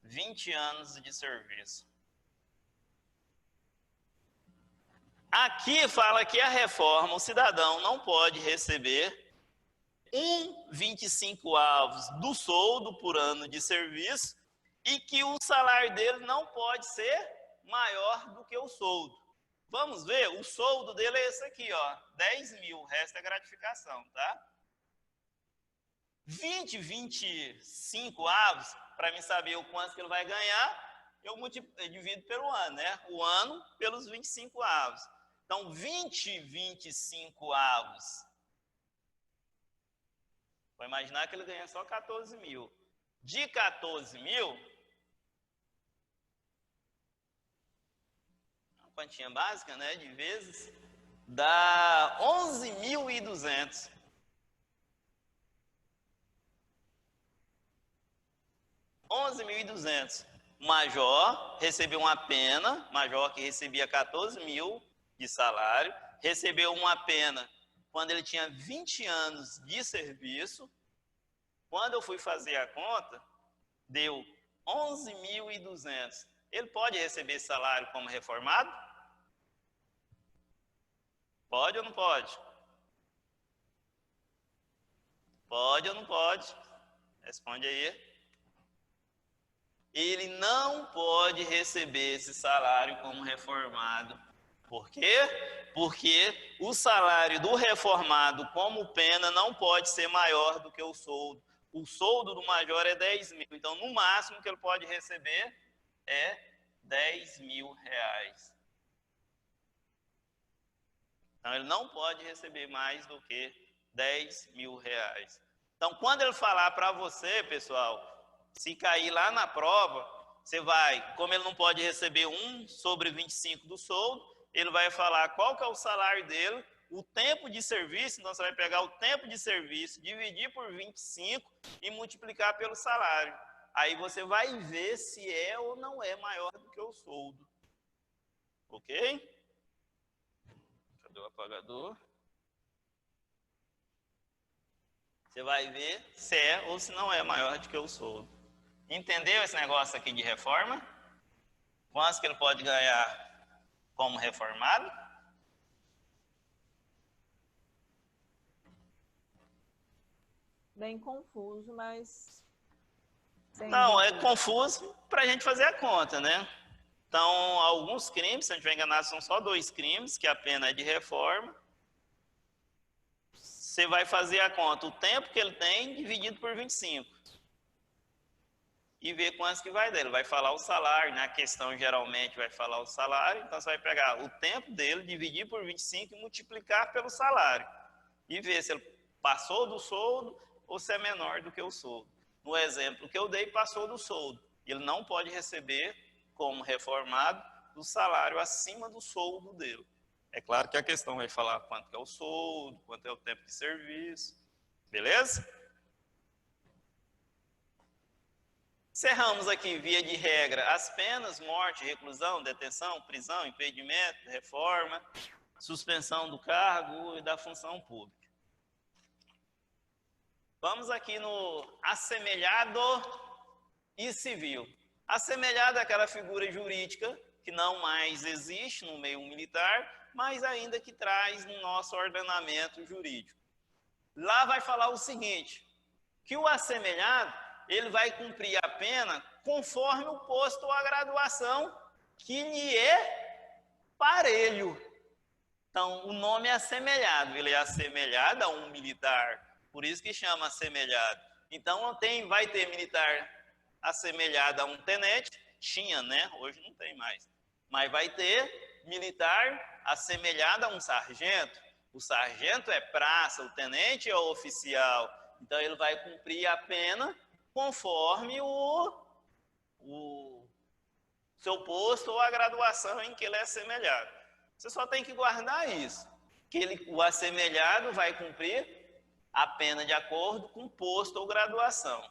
20 anos de serviço. Aqui fala que a reforma, o cidadão não pode receber 1,25 avos do soldo por ano de serviço e que o salário dele não pode ser maior do que o soldo. Vamos ver, o soldo dele é esse aqui, ó, 10 mil, o resto é gratificação, tá? 20, 25 avos, para mim saber o quanto que ele vai ganhar, eu divido pelo ano, né? O ano pelos 25 avos. Então, 20, 25 avos. Vou imaginar que ele ganha só 14 mil. De 14 mil, uma quantia básica, né, de vezes, dá 11.200. 11.200. Major recebeu uma pena, major que recebia 14 mil de salário, recebeu uma pena quando ele tinha 20 anos de serviço. Quando eu fui fazer a conta, deu 11.200. Ele pode receber esse salário como reformado? Pode ou não pode? Pode ou não pode? Responde aí. Ele não pode receber esse salário como reformado. Por quê? Porque o salário do reformado como pena não pode ser maior do que o soldo. O soldo do major é 10 mil. Então, no máximo que ele pode receber é 10 mil reais. Então, ele não pode receber mais do que 10 mil reais. Então, quando ele falar para você, pessoal, se cair lá na prova, você vai, como ele não pode receber 1/25 do soldo, ele vai falar qual que é o salário dele, o tempo de serviço, então você vai pegar o tempo de serviço, dividir por 25 e multiplicar pelo salário. Aí você vai ver se é ou não é maior do que o soldo. Ok? Cadê o apagador? Você vai ver se é ou se não é maior do que o soldo. Entendeu esse negócio aqui de reforma? Quanto que ele pode ganhar como reformado? Bem confuso, mas... Não, é confuso para a gente fazer a conta, né? Então, alguns crimes, se a gente não enganar, são só 2 crimes, que a pena é de reforma. Você vai fazer a conta, o tempo que ele tem dividido por 25. E ver quantos que vai dele. Vai falar o salário, na questão geralmente vai falar o salário, então você vai pegar o tempo dele, dividir por 25 e multiplicar pelo salário. E ver se ele passou do soldo ou se é menor do que o soldo. No exemplo que eu dei, passou do soldo. Ele não pode receber, como reformado, o salário acima do soldo dele. É claro que a questão vai falar quanto que é o soldo, quanto é o tempo de serviço. Beleza? Encerramos aqui, via de regra, as penas: morte, reclusão, detenção, prisão, impedimento, reforma, suspensão do cargo e da função pública. Vamos aqui no assemelhado e civil. Assemelhado é aquela figura jurídica que não mais existe no meio militar, mas ainda que traz no nosso ordenamento jurídico. Lá vai falar o seguinte, que o assemelhado, ele vai cumprir a pena conforme o posto ou a graduação que lhe é parelho. Então, o nome é assemelhado, ele é assemelhado a um militar, por isso que chama assemelhado. Então, vai ter militar assemelhado a um tenente, tinha, né? Hoje não tem mais. Mas vai ter militar assemelhado a um sargento. O sargento é praça, o tenente é o oficial. Então, ele vai cumprir a pena conforme o seu posto ou a graduação em que ele é assemelhado. Você só tem que guardar isso, que o assemelhado vai cumprir a pena de acordo com posto ou graduação.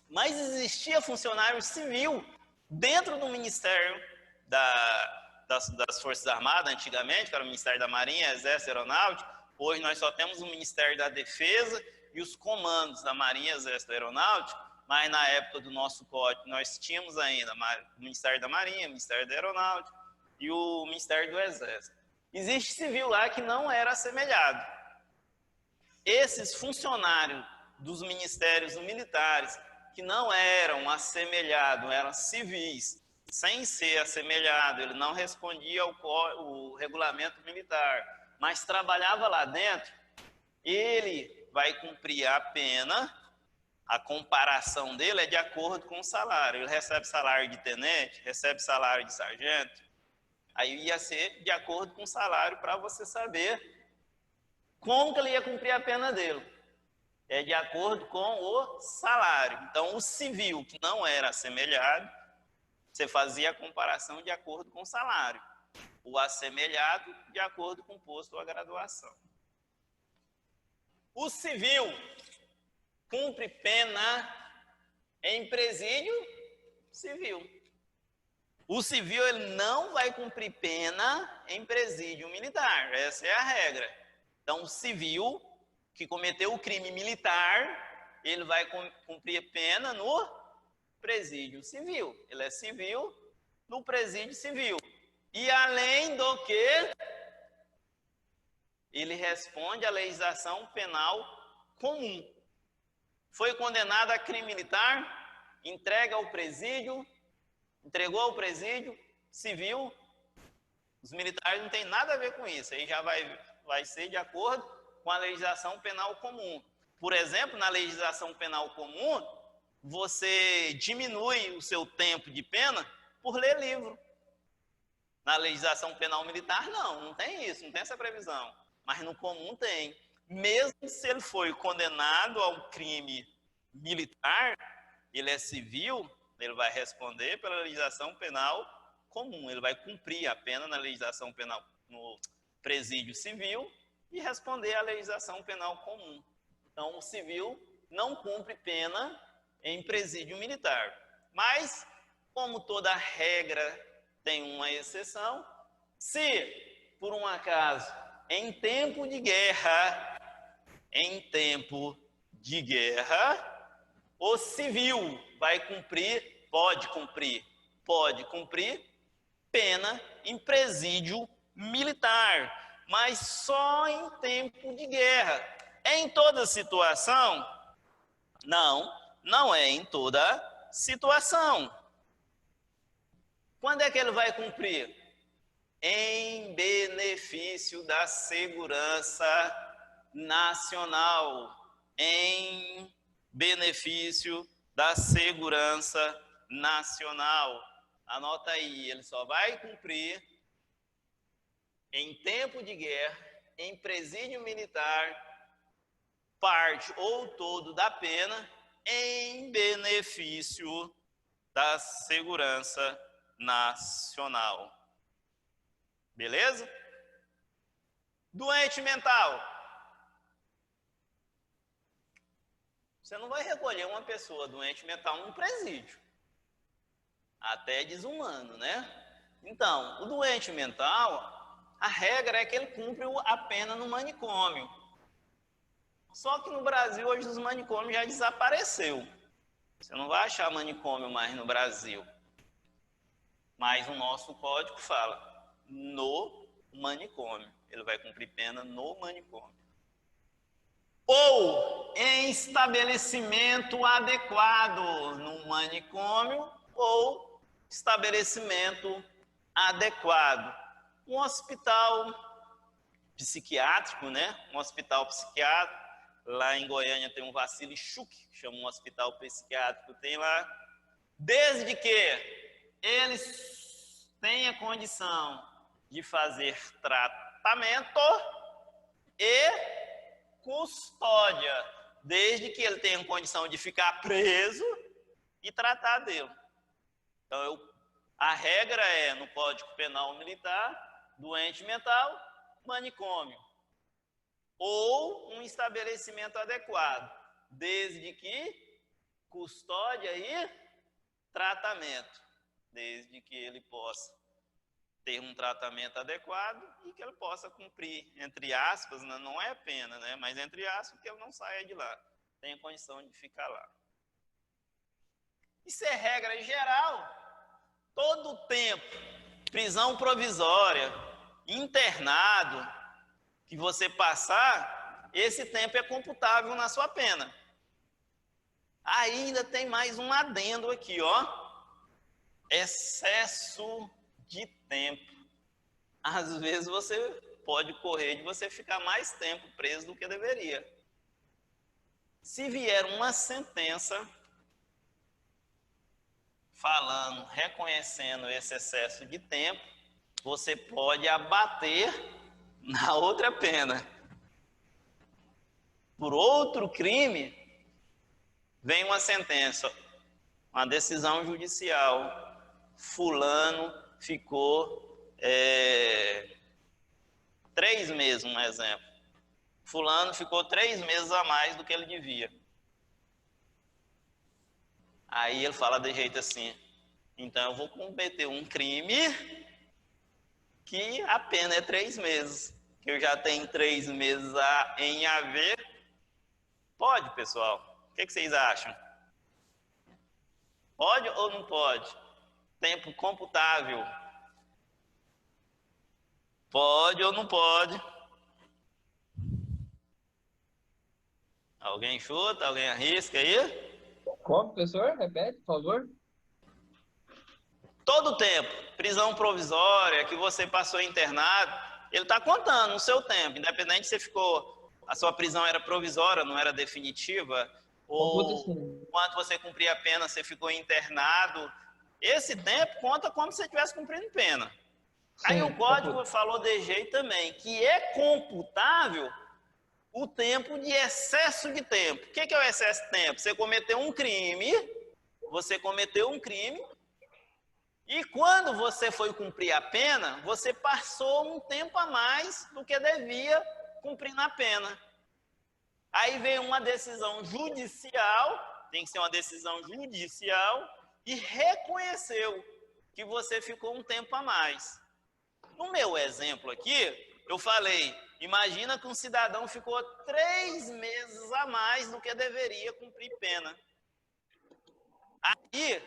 Mas existia funcionário civil dentro do Ministério das Forças Armadas, antigamente, que era o Ministério da Marinha, Exército e Aeronáutica. Hoje nós só temos o Ministério da Defesa e os comandos da Marinha, Exército e Aeronáutica, mas na época do nosso código nós tínhamos ainda o Ministério da Marinha, o Ministério da Aeronáutica e o Ministério do Exército. Existe civil lá que não era assemelhado. Esses funcionários dos ministérios militares que não eram assemelhados, eram civis, sem ser assemelhado, ele não respondia ao regulamento militar, mas trabalhava lá dentro, ele vai cumprir a pena a comparação dele é de acordo com o salário. Ele recebe salário de tenente, recebe salário de sargento, aí ia ser de acordo com o salário para você saber como que ele ia cumprir a pena dele. É de acordo com o salário. Então, o civil, que não era assemelhado, você fazia a comparação de acordo com o salário. O assemelhado, de acordo com o posto ou a graduação. O civil cumpre pena em presídio civil. O civil ele não vai cumprir pena em presídio militar. Essa é a regra. Então, o civil que cometeu o crime militar, ele vai cumprir pena no presídio civil. Ele é civil no presídio civil. E além do que, ele responde à legislação penal comum. Foi condenado a crime militar, entrega ao presídio, entregou ao presídio civil. Os militares não têm nada a ver com isso. Aí já vai ser de acordo com a legislação penal comum. Por exemplo, na legislação penal comum, você diminui o seu tempo de pena por ler livro. Na legislação penal militar, não tem isso, não tem essa previsão. Mas no comum tem. Mesmo se ele foi condenado ao crime militar, ele é civil, ele vai responder pela legislação penal comum. Ele vai cumprir a pena na legislação penal no presídio civil e responder à legislação penal comum. Então, o civil não cumpre pena em presídio militar. Mas, como toda regra tem uma exceção, se, por um acaso, em tempo de guerra, o civil pode cumprir pena em presídio militar, mas só em tempo de guerra. Em toda situação? Não é em toda situação. Quando é que ele vai cumprir? Em benefício da segurança nacional. Em benefício da segurança nacional. Anota aí, ele só vai cumprir em tempo de guerra, em presídio militar, parte ou todo da pena, em benefício da segurança nacional. Beleza? Doente mental. Você não vai recolher uma pessoa doente mental num presídio. Até desumano, né? Então, o doente mental, a regra é que ele cumpre a pena no manicômio. Só que no Brasil, hoje, os manicômios já desapareceu. Você não vai achar manicômio mais no Brasil. Mas o nosso código fala no manicômio. Ele vai cumprir pena no manicômio. Ou em estabelecimento adequado no manicômio ou estabelecimento adequado. Um hospital psiquiátrico, né? Um hospital psiquiátrico. Lá em Goiânia tem um Vacili Schuch, que chama um hospital psiquiátrico, tem lá. Desde que eles tenham condição de fazer tratamento e custódia, desde que ele tenha condição de ficar preso e tratar dele. Então, a regra é, no Código Penal Militar, doente mental, manicômio. Ou um estabelecimento adequado, desde que custódia e tratamento, desde que ele possa ter um tratamento adequado e que ele possa cumprir, entre aspas, não é pena, né? Mas entre aspas, que ele não saia de lá, tenha condição de ficar lá. Isso é regra geral. Todo o tempo, prisão provisória, internado, que você passar, esse tempo é computável na sua pena. Ainda tem mais um adendo aqui, ó. Excesso de tempo. Às vezes você pode correr de você ficar mais tempo preso do que deveria. Se vier uma sentença falando, reconhecendo esse excesso de tempo, você pode abater na outra pena. Por outro crime, vem uma sentença, uma decisão judicial. Fulano ficou 3 meses, um exemplo. Fulano ficou 3 meses a mais do que ele devia. Aí ele fala de jeito assim, então eu vou cometer um crime que a pena é 3 meses, que eu já tenho 3 meses em haver. Pode, pessoal? O que vocês acham? Pode ou não pode? Tempo computável. Pode ou não pode? Alguém chuta? Alguém arrisca aí? Como, professor? Repete, por favor. Todo tempo, prisão provisória, que você passou internado, ele está contando o seu tempo, independente se você ficou, a sua prisão era provisória, não era definitiva, ou quanto você cumpria a pena, você ficou internado. Esse tempo conta como se você estivesse cumprindo pena. Sim, aí o código falou de jeito também, que é computável o tempo de excesso de tempo. O que é o excesso de tempo? Você cometeu um crime, e quando você foi cumprir a pena, você passou um tempo a mais do que devia cumprir na pena. Aí veio uma decisão judicial, tem que ser uma decisão judicial, e reconheceu que você ficou um tempo a mais. No meu exemplo aqui, eu falei, imagina que um cidadão ficou 3 meses a mais do que deveria cumprir pena. Aí,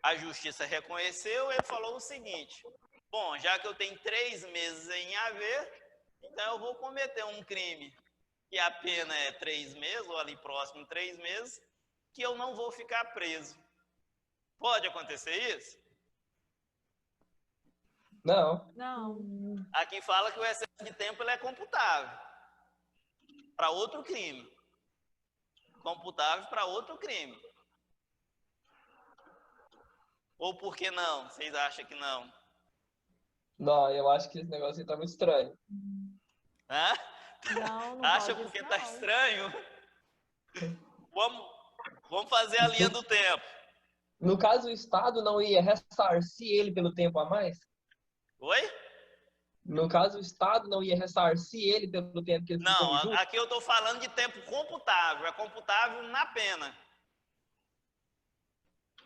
a justiça reconheceu, ele falou o seguinte, bom, já que eu tenho 3 meses em haver, então eu vou cometer um crime que a pena é 3 meses, ou ali próximo 3 meses, que eu não vou ficar preso. Pode acontecer isso? Não. Não. Aqui fala que o excesso de tempo ele é computável para outro crime. Computável para outro crime. Ou por que não? Vocês acham que não? Não, eu acho que esse negócio aí tá muito estranho. Hã? Não Acha pode porque isso, tá não. estranho? Vamos fazer a linha do tempo. No caso, o Estado não ia ressarcir ele pelo tempo a mais? Oi? No caso, o Estado não ia ressarcir ele pelo tempo que ele ficou Não, injusto? aqui eu estou falando de tempo computável. É computável na pena.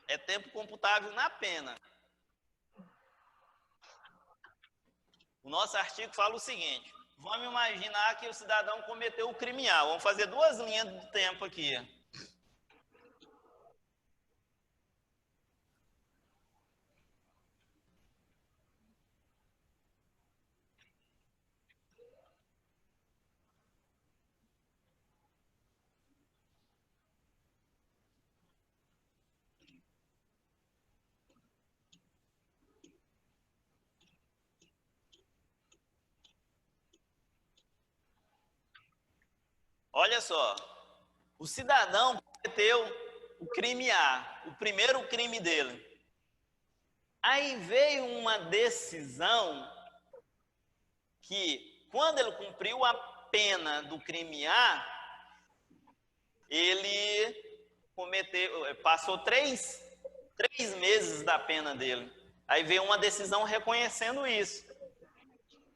É tempo computável na pena. O nosso artigo fala o seguinte. Vamos imaginar que o cidadão cometeu o crime A. Vamos fazer 2 linhas de tempo aqui. Olha só, o cidadão cometeu o crime A, o primeiro crime dele. Aí veio uma decisão que, quando ele cumpriu a pena do crime A, ele passou 3 meses da pena dele. Aí veio uma decisão reconhecendo isso.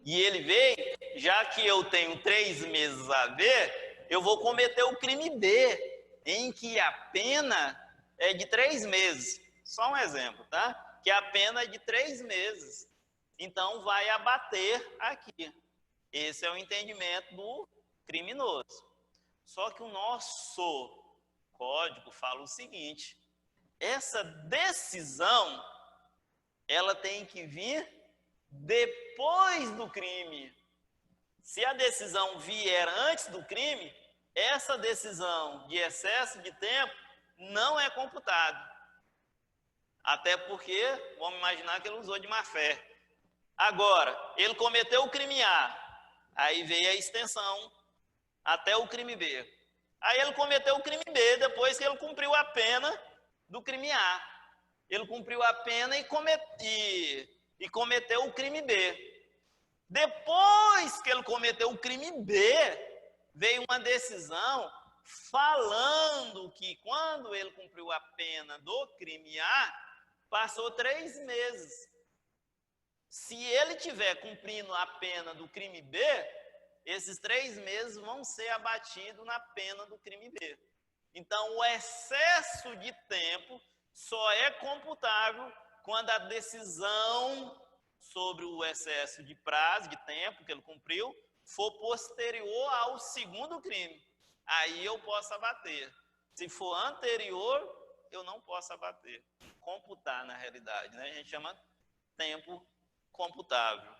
E ele veio, já que eu tenho 3 meses a ver, eu vou cometer o crime B, em que a pena é de 3 meses. Só um exemplo, tá? Que a pena é de 3 meses. Então, vai abater aqui. Esse é o entendimento do criminoso. Só que o nosso código fala o seguinte, essa decisão, ela tem que vir depois do crime. Se a decisão vier antes do crime, essa decisão de excesso de tempo não é computada. Até porque, vamos imaginar que ele usou de má fé. Agora, ele cometeu o crime A, aí veio a extensão até o crime B. Aí ele cometeu o crime B depois que ele cumpriu a pena do crime A. Ele cumpriu a pena e cometeu o crime B. Depois que ele cometeu o crime B, veio uma decisão falando que quando ele cumpriu a pena do crime A, passou 3 meses. Se ele estiver cumprindo a pena do crime B, esses 3 meses vão ser abatidos na pena do crime B. Então, o excesso de tempo só é computável quando a decisão sobre o excesso de prazo, de tempo que ele cumpriu, for posterior ao segundo crime. Aí eu posso abater. Se for anterior, eu não posso abater. Computar, na realidade, né? A gente chama tempo computável.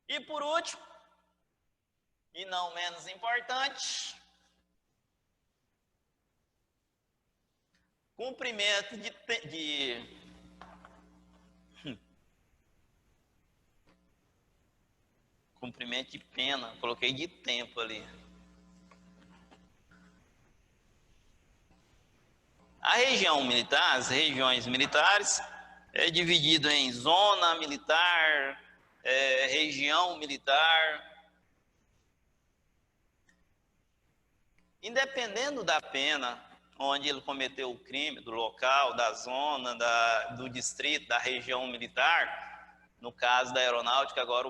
E por último, e não menos importante, cumprimento cumprimento de pena, coloquei de tempo ali. A região militar, as regiões militares, é dividido em zona militar, região militar. Independendo da pena onde ele cometeu o crime, do local, da zona, do distrito, da região militar, no caso da aeronáutica, agora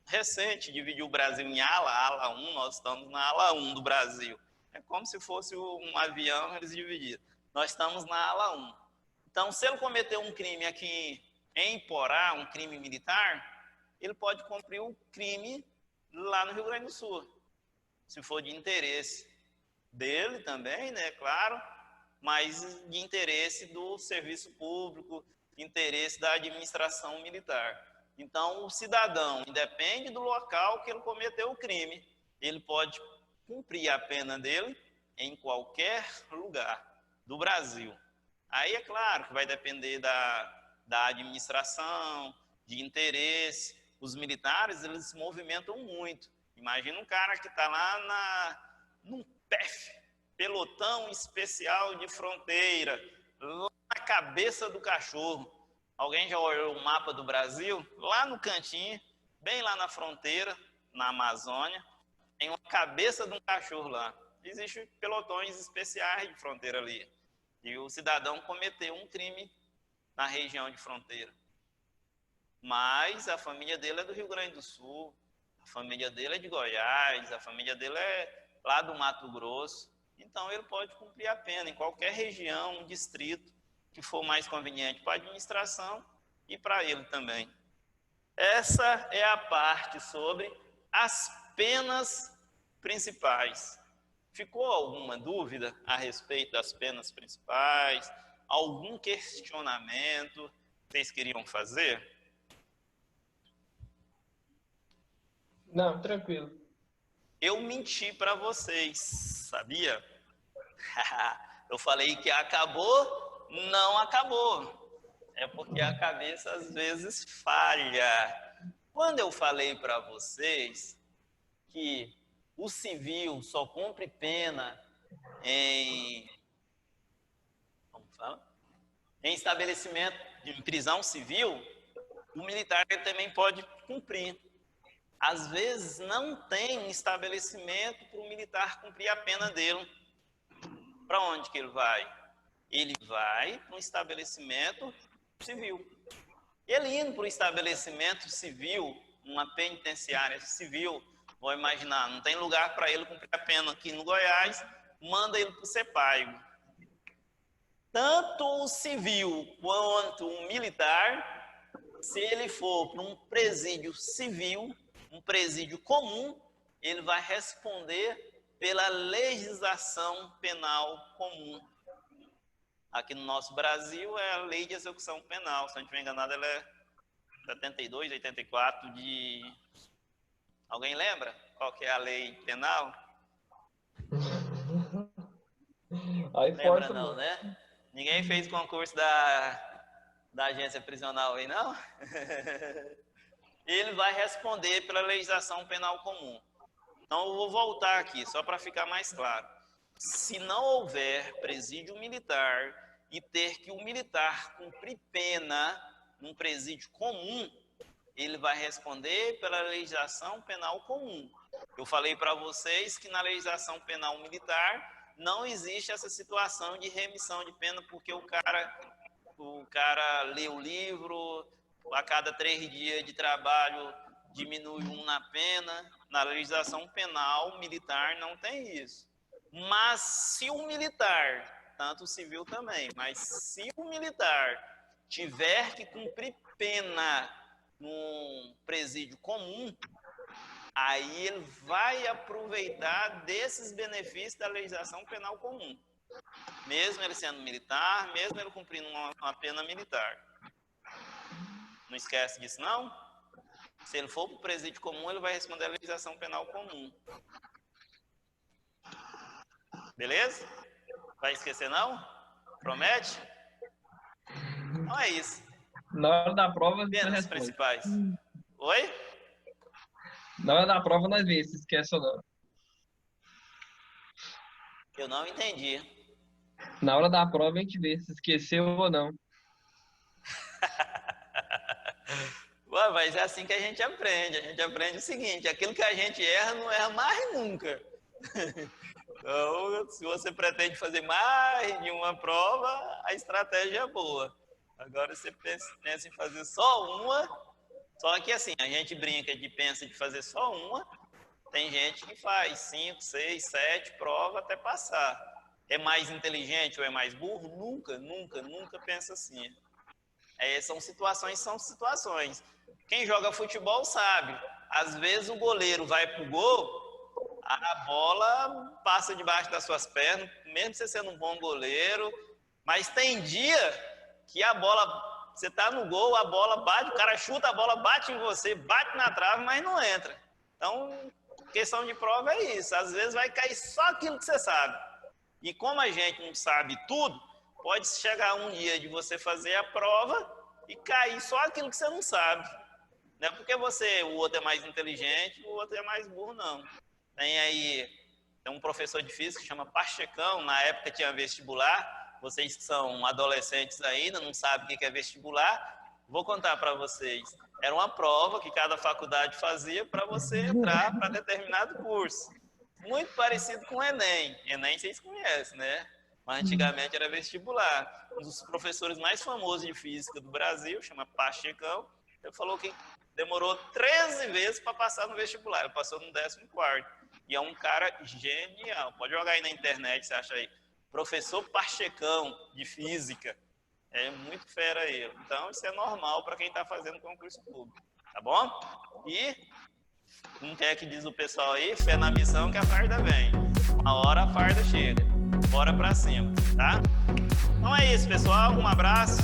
recente dividiu o Brasil em ala 1, nós estamos na ala 1 do Brasil. É como se fosse um avião, eles dividiram. Nós estamos na ala 1. Então, se ele cometeu um crime aqui em Porá, um crime militar, ele pode cumprir o crime lá no Rio Grande do Sul, se for de interesse dele também, né, claro, mas de interesse do serviço público, interesse da administração militar. Então, o cidadão, independe do local que ele cometeu o crime, ele pode cumprir a pena dele em qualquer lugar do Brasil. Aí é claro que vai depender da administração, de interesse. Os militares, eles se movimentam muito. Imagina um cara que está lá num PEF, pelotão especial de fronteira, lá na cabeça do cachorro. Alguém já olhou o mapa do Brasil? Lá no cantinho, bem lá na fronteira, na Amazônia, tem uma cabeça de um cachorro lá. Existem pelotões especiais de fronteira ali. E o cidadão cometeu um crime na região de fronteira. Mas a família dele é do Rio Grande do Sul, a família dele é de Goiás, a família dele é lá do Mato Grosso. Então, ele pode cumprir a pena em qualquer região, distrito, que for mais conveniente para a administração e para ele também. Essa é a parte sobre as penas principais. Ficou alguma dúvida a respeito das penas principais? Algum questionamento que vocês queriam fazer? Não, tranquilo. Eu menti para vocês, sabia? Eu falei que acabou, não acabou. É porque a cabeça às vezes falha. Quando eu falei para vocês que o civil só cumpre pena em estabelecimento de prisão civil, o militar também pode cumprir. Às vezes não tem um estabelecimento para o militar cumprir a pena dele. Para onde que ele vai? Ele vai para um estabelecimento civil. Ele indo para um estabelecimento civil, uma penitenciária civil, vou imaginar, não tem lugar para ele cumprir a pena aqui no Goiás, manda ele para o CEPAIGO. Tanto o civil quanto o militar, se ele for para um presídio civil, um presídio comum, ele vai responder pela legislação penal comum. Aqui no nosso Brasil é a lei de execução penal, se não estiver enganado, ela é 72, 84 de... Alguém lembra qual que é a lei penal? Aí lembra não, né? Ninguém fez concurso da agência prisional aí, não? Ele vai responder pela legislação penal comum. Então, eu vou voltar aqui, só para ficar mais claro. Se não houver presídio militar e ter que o militar cumprir pena num presídio comum, ele vai responder pela legislação penal comum. Eu falei para vocês que na legislação penal militar não existe essa situação de remissão de pena, porque o cara lê o livro, a cada 3 dias de trabalho diminui 1 na pena. Na legislação penal militar não tem isso. Mas se o militar, tanto o civil também, mas se o militar tiver que cumprir pena num presídio comum, aí ele vai aproveitar desses benefícios da legislação penal comum. Mesmo ele sendo militar, mesmo ele cumprindo uma pena militar. Não esquece disso, não? Se ele for para o presídio comum, ele vai responder a legislação penal comum. Beleza? Vai esquecer, não? Promete? Então é isso. Na hora da prova, Penas principais. Oi? Na hora da prova, nós vemos se esquece ou não. Eu não entendi. Na hora da prova, a gente vê se esqueceu ou não. Ué, mas é assim que a gente aprende. A gente aprende o seguinte: aquilo que a gente erra, não erra mais nunca. Então, se você pretende fazer mais de uma prova, a estratégia é boa. Agora você pensa em fazer só uma. Só que assim, a gente brinca pensa de fazer só uma. Tem gente que faz 5, 6, 7 provas até passar. É mais inteligente ou é mais burro? Nunca pensa assim. São situações. Quem joga futebol sabe. Às vezes o goleiro vai pro gol, a bola passa debaixo das suas pernas, mesmo você sendo um bom goleiro. Mas tem dia que a bola, você tá no gol, a bola bate, o cara chuta, a bola bate em você, bate na trave, mas não entra. Então, questão de prova é isso. Às vezes vai cair só aquilo que você sabe. E como a gente não sabe tudo, pode chegar um dia de você fazer a prova e cair só aquilo que você não sabe. Não é porque o outro é mais inteligente, o outro é mais burro, não. Tem um professor de física que chama Pachecão, na época tinha vestibular. Vocês que são adolescentes ainda, não sabem o que é vestibular, vou contar para vocês. Era uma prova que cada faculdade fazia para você entrar para determinado curso. Muito parecido com o Enem. Enem vocês conhecem, né? Mas antigamente era vestibular. Um dos professores mais famosos de física do Brasil, chama Pachecão, ele falou que demorou 13 vezes para passar no vestibular. Ele passou no 14º. E é um cara genial. Pode jogar aí na internet, você acha aí. Professor Pachecão, de física. É muito fera ele. Então, isso é normal para quem está fazendo concurso público. Tá bom? E, como é que diz o pessoal aí? Fé na missão que a farda vem. Uma hora a farda chega. Bora para cima, tá? Então é isso, pessoal. Um abraço.